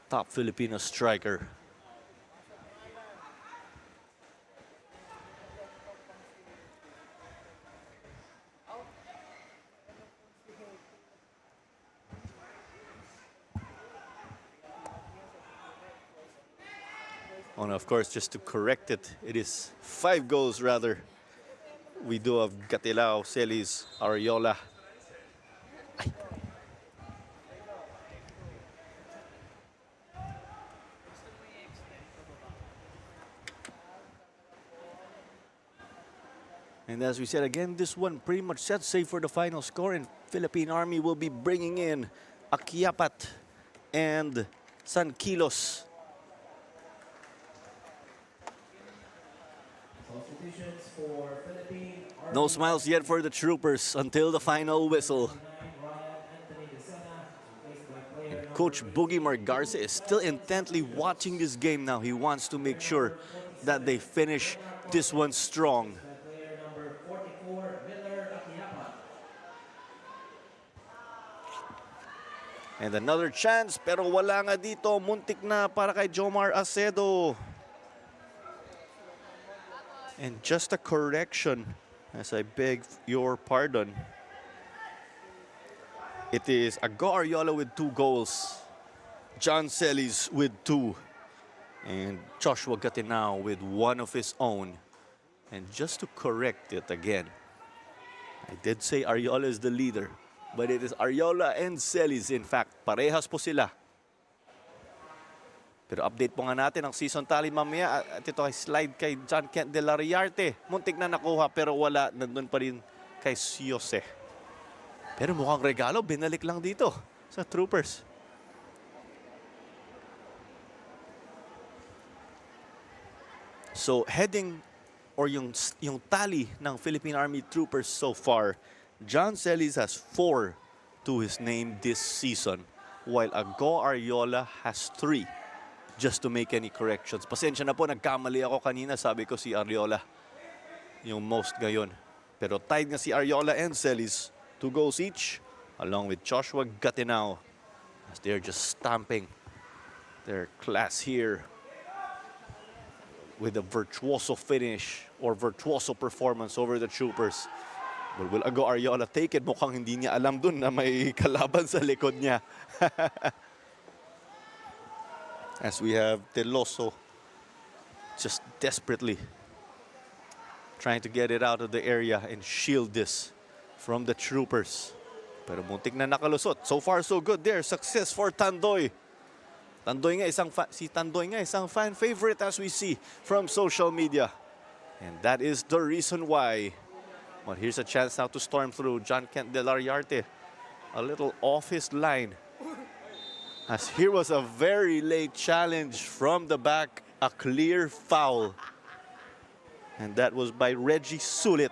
top Filipino striker. And of course, just to correct it, it is 5 goals rather. We do have Gatilao, Celis, Ariola. And as we said again, this one pretty much set safe for the final score, and Philippine Army will be bringing in Aquiapat and San Kilos. Substitutions for Philippine No Army smiles yet for the troopers until the final whistle. 9 Ryan Anthony Desena, replaced by player Coach number Boogie 18, Margarza is still intently watching this game now. He wants to make sure that they finish this one strong. by player number 44, Miller Akiapan. And another chance, pero wala nga dito. Muntik na para kay Jomar Acedo. And just a correction, as I beg your pardon. It is Ago Ariola with 2 goals. John Celis with 2. And Joshua Gatinao with 1 of his own. And just to correct it again, I did say Ariola is the leader. But it is Ariola and Celis. In fact, parehas po sila. Pero update po nga natin ang season tally mamaya. At ito ay slide kay John Kent de la Riarte. Muntik na nakuha pero wala. Nandun pa rin kay Siose. Pero mukhang regalo, binalik lang dito sa Troopers. So heading or yung tally ng Philippine Army Troopers so far, John Celis has 4 to his name this season, while Ago Ariola has 3. Just to make any corrections. Pasensya na po, nagkamali ako kanina. Sabi ko si Ariola yung most ngayon. Pero tied nga si Ariola and Celis, 2 goals each, along with Joshua Gatinao, as they're just stamping their class here with a virtuoso finish or virtuoso performance over the Troopers. But will Ago Ariola take it? Mukhang hindi niya alam dun na may kalaban sa likod niya. As we have Teloso just desperately trying to get it out of the area and shield this from the Troopers. Pero muntik na nakalusot. So far, so good there. Success for Tandoy. Si Tandoy nga isang fan favorite as we see from social media. And that is the reason why. But here's a chance now to storm through. John Kent de la Riarte a little off his line. As here was a very late challenge from the back, a clear foul. And that was by Reggie Sulit.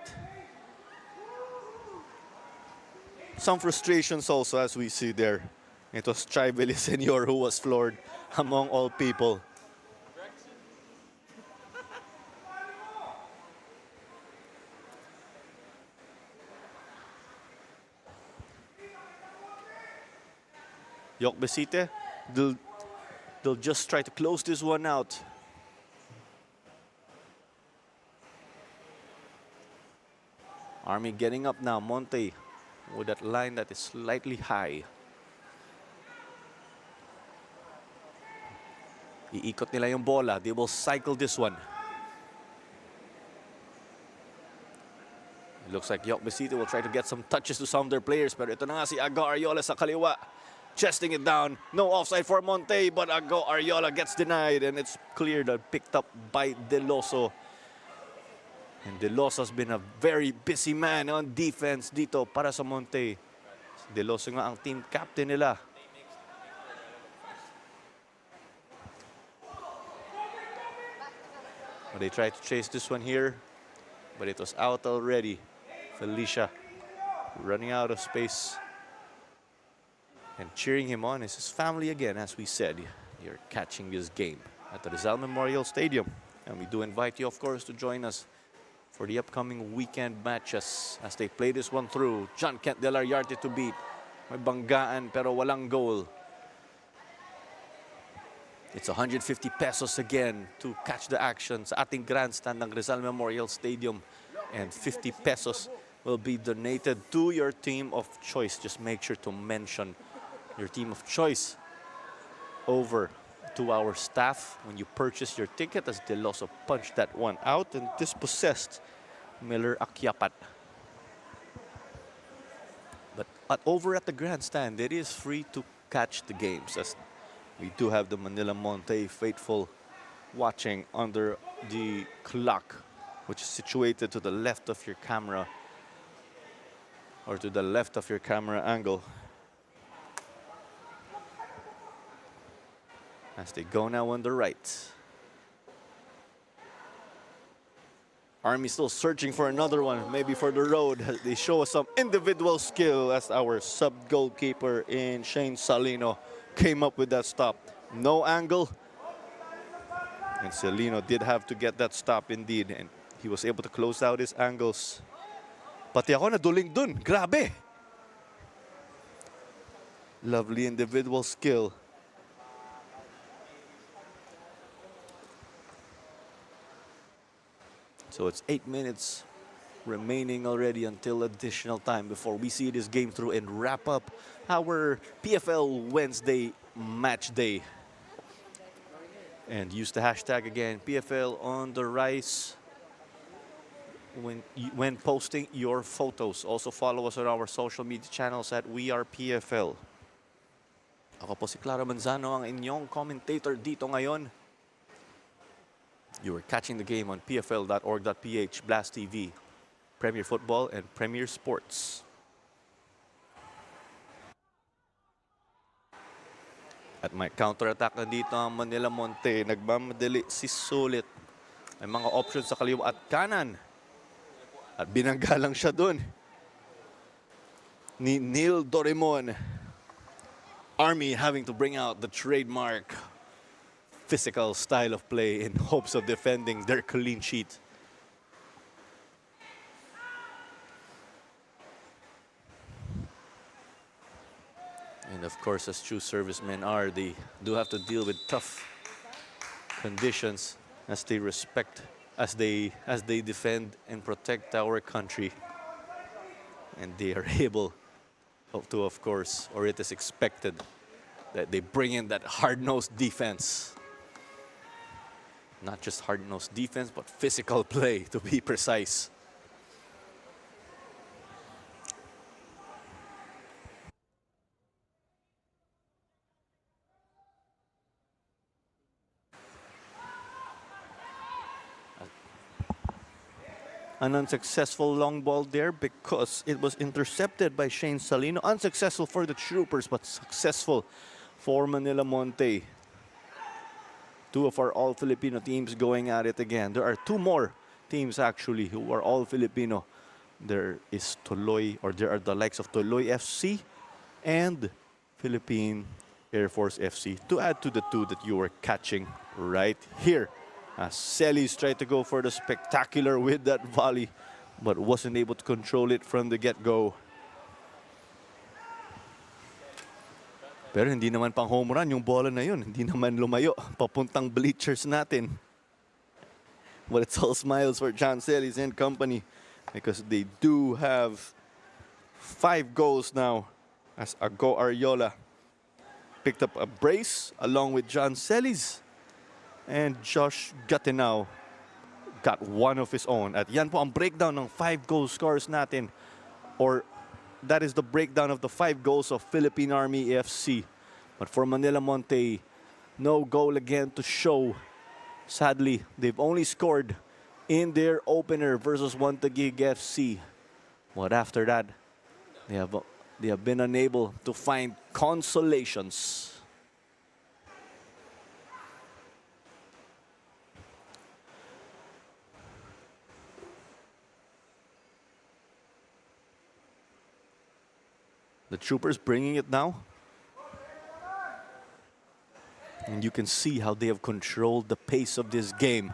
Some frustrations also as we see there. It was Chibeli Senior who was floored among all people. Yok Besite, they'll just try to close this one out. Army getting up now. Monte with that line that is slightly high. Iikot nila yung bola. They will cycle this one. It looks like Yok Besite will try to get some touches to some of their players. Pero ito na nga si Ago Ariola sa kaliwa. Chesting it down. No offside for Monte, but Ago Ariola gets denied, and it's cleared and picked up by Deloso. And Deloso has been a very busy man on defense dito para sa Monte. Deloso nga ang team captain nila. But they tried to chase this one here, but it was out already. Felicia running out of space. And cheering him on is his family again, as we said. You're catching this game at the Rizal Memorial Stadium. And we do invite you, of course, to join us for the upcoming weekend matches as they play this one through. John Kent de la Riarte to beat. May banggaan pero walang goal. It's 150 pesos again to catch the action sa ating grandstand ng Rizal Memorial Stadium. And 50 pesos will be donated to your team of choice. Just make sure to mention your team of choice over to our staff when you purchase your ticket, as Deloso punched that one out and dispossessed Miller Akiapat. But over at the grandstand, it is free to catch the games, as we do have the Manila Monte faithful watching under the clock, which is situated to the left of your camera, or to the left of your camera angle. As they go now on the right. Army still searching for another one, maybe for the road. They show us some individual skill as our sub-goalkeeper in Shane Salino came up with that stop. No angle. And Salino did have to get that stop indeed. And he was able to close out his angles. Pati ako naduling dun. Grabe! Lovely individual skill. So it's 8 minutes remaining already until additional time before we see this game through and wrap up our PFL Wednesday match day. And use the hashtag again, PFL on the rise when posting your photos. Also follow us on our social media channels at We Are PFL. Ako po si Clara Manzano, ang inyong commentator dito ngayon. You are catching the game on pfl.org.ph, Blast TV, Premier Football, and Premier Sports. At may counter-attack na dito ang Manila Monte. Nagmamadali si Sulit. May mga options sa kaliwa at kanan. At binangga lang siya dun ni Neil Dorimon. Army having to bring out the trademark physical style of play in hopes of defending their clean sheet. And of course, as true servicemen are, they do have to deal with tough conditions as they defend and protect our country. And they are able to, of course, or it is expected that they bring in that hard-nosed defense. Not just hard-nosed defense, but physical play, to be precise. An unsuccessful long ball there because it was intercepted by Shane Salino. Unsuccessful for the Troopers, but successful for Manila Monte. Two of our all-Filipino teams going at it again. There are two more teams actually who are all-Filipino. There is Tuloy, or there are the likes of Tuloy FC and Philippine Air Force FC, to add to the two that you were catching right here. Celis tried to go for the spectacular with that volley, but wasn't able to control it from the get-go. Pero hindi naman pang home run yung bola na yun. Hindi naman lumayo papuntang bleachers natin. But it's all smiles for John Celis and company because they do have 5 goals now as Ago Ariola picked up a brace along with John Celis. And Josh Gattinao got one of his own. At yan po ang breakdown ng 5 goal scores natin. Or that is the breakdown of the 5 goals of Philippine Army FC. But for Manila Monte, no goal again to show. Sadly, they've only scored in their opener versus Taguig FC. But after that, they have been unable to find consolations. The Troopers bringing it now. And you can see how they have controlled the pace of this game.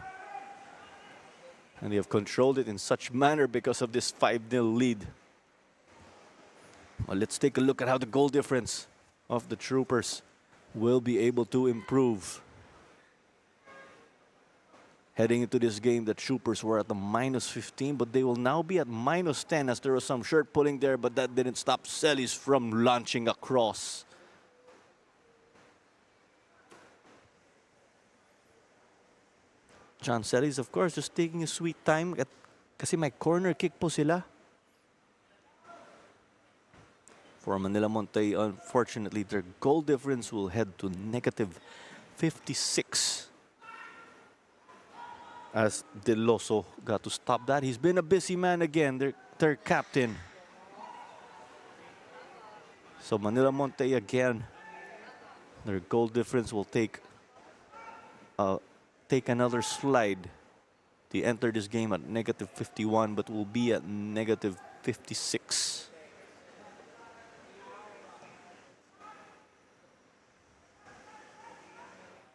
And they have controlled it in such manner because of this 5-0 lead. Well, let's take a look at how the goal difference of the Troopers will be able to improve. Heading into this game, the Troopers were at the -15, but they will now be at -10 as there was some shirt pulling there, but that didn't stop Celis from launching across. John Celis, of course, just taking a sweet time kasi may corner kick po sila. For Manila Monte, unfortunately, their goal difference will head to -56. As Deloso got to stop that. He's been a busy man again, their captain. So Manila Monte again, their goal difference will take another slide They entered this game at -51, but will be at -56.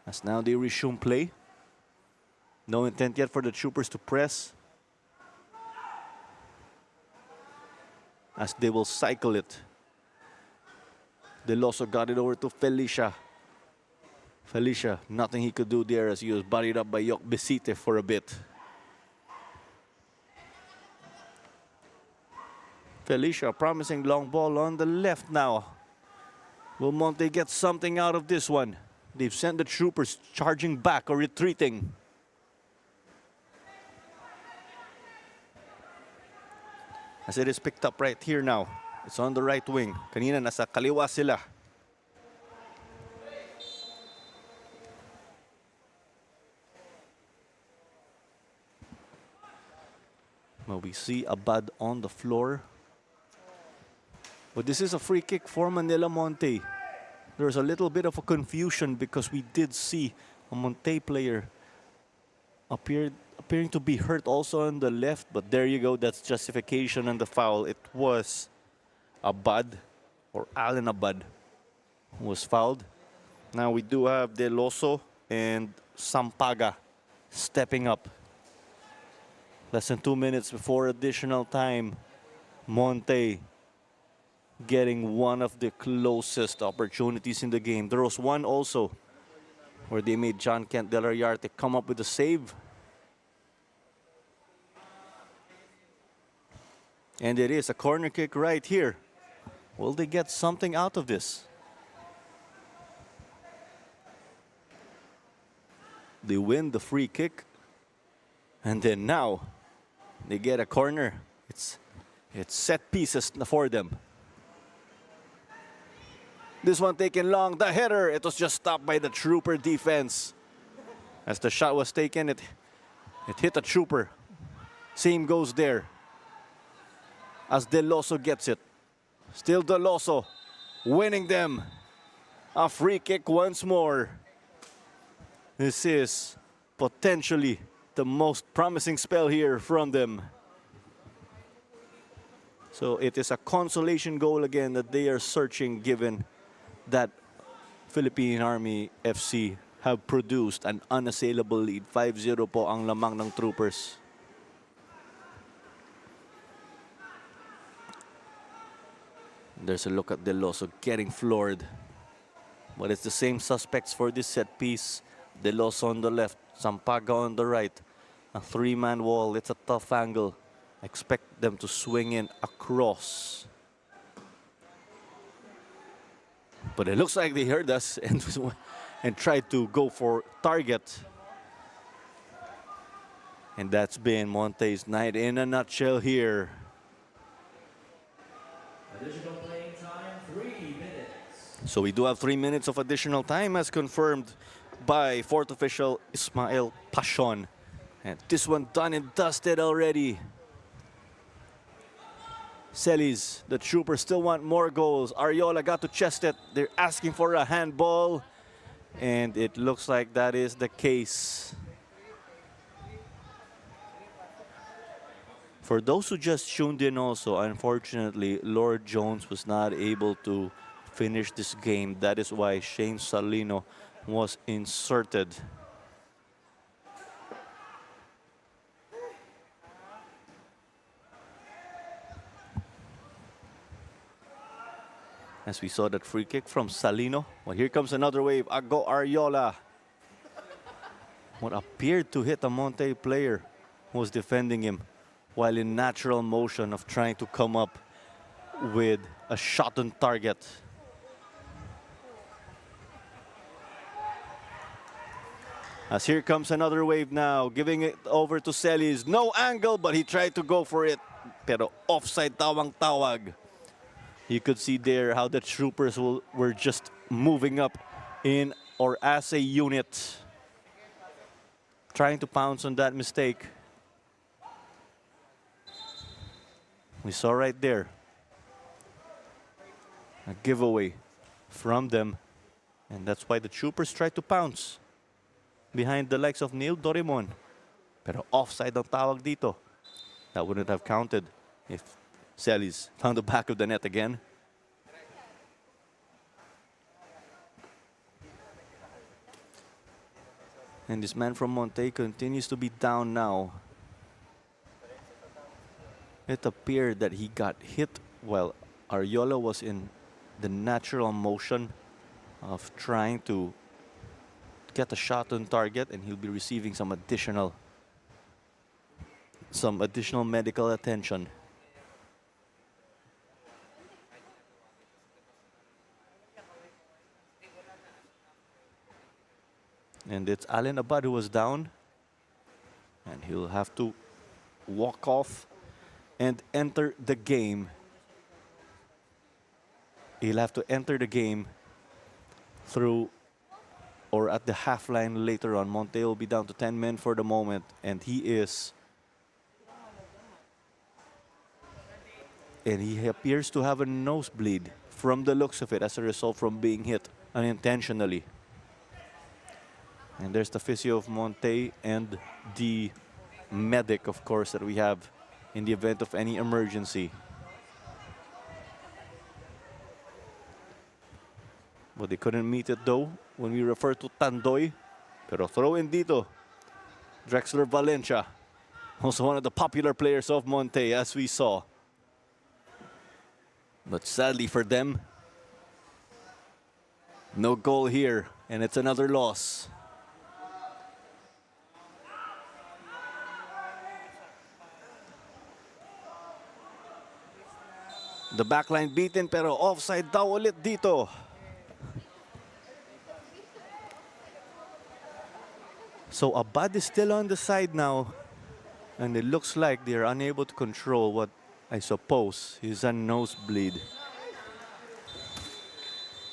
As now they resume play. No intent yet for the Troopers to press, as they will cycle it. Deloso got it over to Felicia. Felicia, nothing he could do there as he was bodied up by Yok Besite for a bit. Felicia, promising long ball on the left now. Will Monte get something out of this one? They've sent the Troopers charging back or retreating. As it is picked up right here now. It's on the right wing. Kanina nasa kaliwa sila. Well, we see Abad on the floor. But this is a free kick for Manila Monte. There's a little bit of a confusion because we did see a Monte player appearing to be hurt also on the left. But there you go, that's justification on the foul. It was Abad, or Alan Abad, who was fouled. Now we do have Deloso and Sampaga stepping up. Less than 2 minutes before additional time. Monte getting one of the closest opportunities in the game. There was one also where they made John Kent Delariarte come up with a save. And it is a corner kick right here. Will they get something out of this? They win the free kick. And then now they get a corner. It's set pieces for them. This one taken long. The header, it was just stopped by the Trooper defense. As the shot was taken, it hit the Trooper. Same goes there. As Deloso gets it. Still Deloso winning them. A free kick once more. This is potentially the most promising spell here from them. So it is a consolation goal again that they are searching, given that Philippine Army FC have produced an unassailable lead. 5-0 po ang lamang ng Troopers. There's a look at Deloso getting floored. But it's the same suspects for this set piece. Deloso on the left, Sampaga on the right. A three-man wall, it's a tough angle. Expect them to swing in across. But it looks like they heard us and tried to go for target. And that's been Monte's night in a nutshell here. Additional playing time, 3 minutes. So we do have 3 minutes of additional time as confirmed by fourth official Ismael Pashon. And this one done and dusted already. Celis, the Troopers still want more goals. Ariola got to chest it. They're asking for a handball. And it looks like that is the case. For those who just tuned in also, unfortunately, Lord Jones was not able to finish this game. That is why Shane Salino was inserted. As we saw that free kick from Salino. Well, here comes another wave. Ago Ariola. What appeared to hit a Monte player who was defending him while in natural motion of trying to come up with a shot on target. As here comes another wave now, giving it over to Celis. No angle, but he tried to go for it. Pero offside tawang-tawag. You could see there how the Troopers were just moving up in or as a unit, trying to pounce on that mistake. We saw right there a giveaway from them, and that's why the Troopers tried to pounce behind the likes of Neil Dorimon. Pero offside ang tawag dito. That wouldn't have counted if Celis found the back of the net again. And this man from Monte continues to be down now. It appeared that he got hit while Ariola was in the natural motion of trying to get a shot on target, and he'll be receiving some additional medical attention. And it's Allen Abad who was down, and he'll have to walk off and enter the game. He'll have to enter the game through or at the half line later on. Monte will be down to 10 men for the moment, and he appears to have a nosebleed from the looks of it as a result from being hit unintentionally. And there's the physio of Monte and the medic, of course, that we have in the event of any emergency. But they couldn't meet it though when we refer to Tandoy. Pero throw in dito, Drexler Valencia, also one of the popular players of Monte, as we saw. But sadly for them, no goal here, and it's another loss. The backline beaten, pero offside daw ulit dito. So Abad is still on the side now, and it looks like they're unable to control what I suppose is a nosebleed.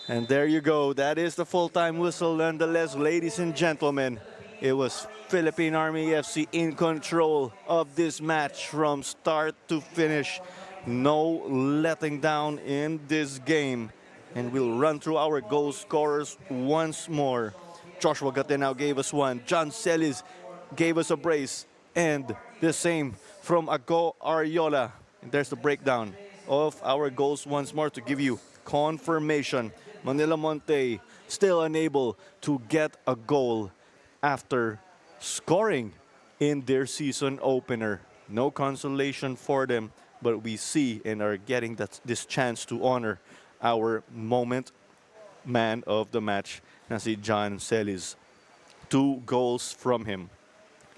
And there you go. That is the full-time whistle nonetheless, ladies and gentlemen. It was Philippine Army FC in control of this match from start to finish. No letting down in this game. And we'll run through our goal scorers once more. Joshua Gatenao gave us one. John Celis gave us a brace. And the same from Ago Ariola. And there's the breakdown of our goals once more to give you confirmation. Manila Monte still unable to get a goal after scoring in their season opener. No consolation for them, but we see and are getting this chance to honor our moment man of the match, na si John Celis. 2 goals from him.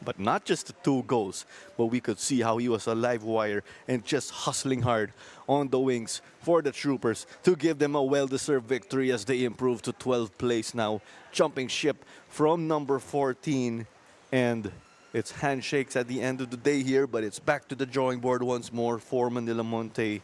But not just the 2 goals, but we could see how he was a live wire and just hustling hard on the wings for the Troopers to give them a well-deserved victory as they improve to 12th place now, jumping ship from number 14. And it's handshakes at the end of the day here, but it's back to the drawing board once more for Manila Monte.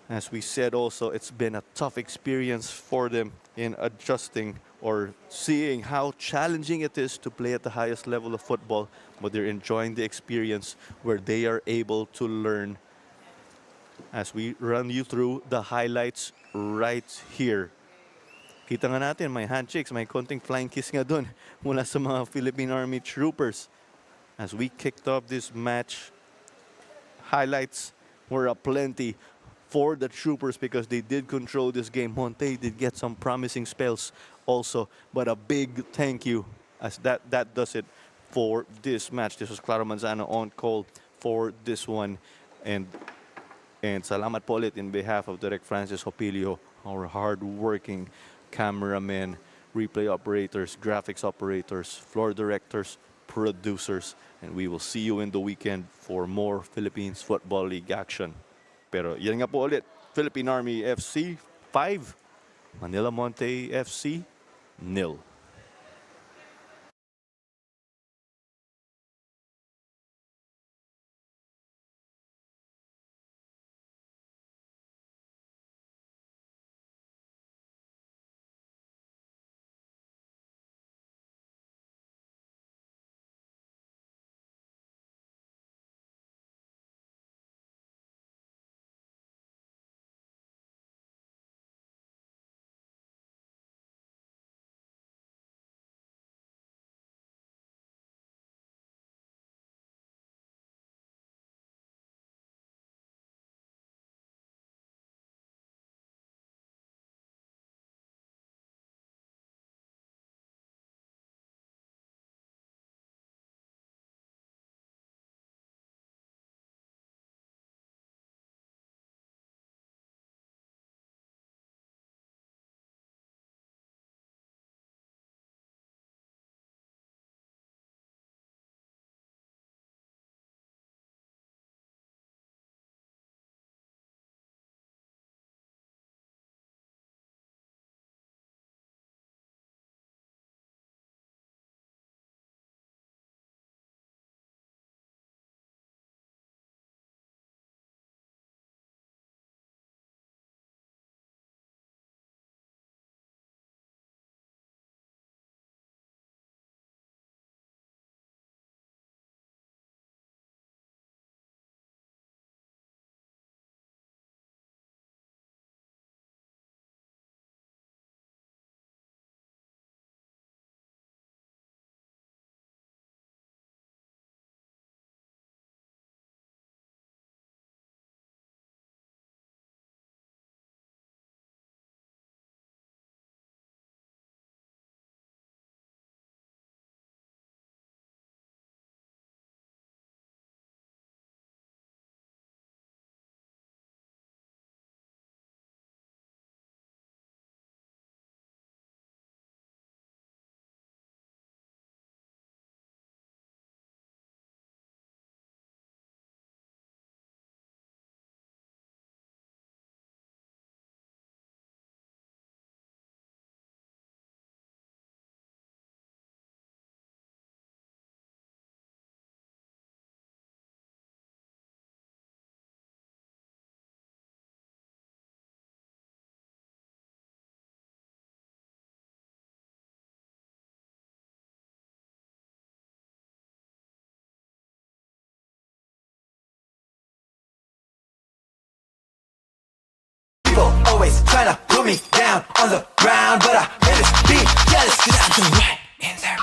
As we said also, it's been a tough experience for them in adjusting or seeing how challenging it is to play at the highest level of football, but they're enjoying the experience where they are able to learn. As we run you through the highlights right here. Kita nga natin, may handshakes, may konting flying kiss nga dun mula sa mga Philippine Army Troopers. As we kicked off this match, highlights were aplenty for the Troopers because they did control this game. Monte did get some promising spells also, but a big thank you as that does it for this match. This was Claro Manzano on call for this one, and salamat po ulit in behalf of Direk Francis Hopilio, our hard-working cameramen, replay operators, graphics operators, floor directors, producers, and we will see you in the weekend for more Philippines Football League action. Pero yan nga po ulit, Philippine Army FC 5, Manila Monte FC 0. People always try to put me down on the ground, but I hate this being jealous, cause I'm doing right in their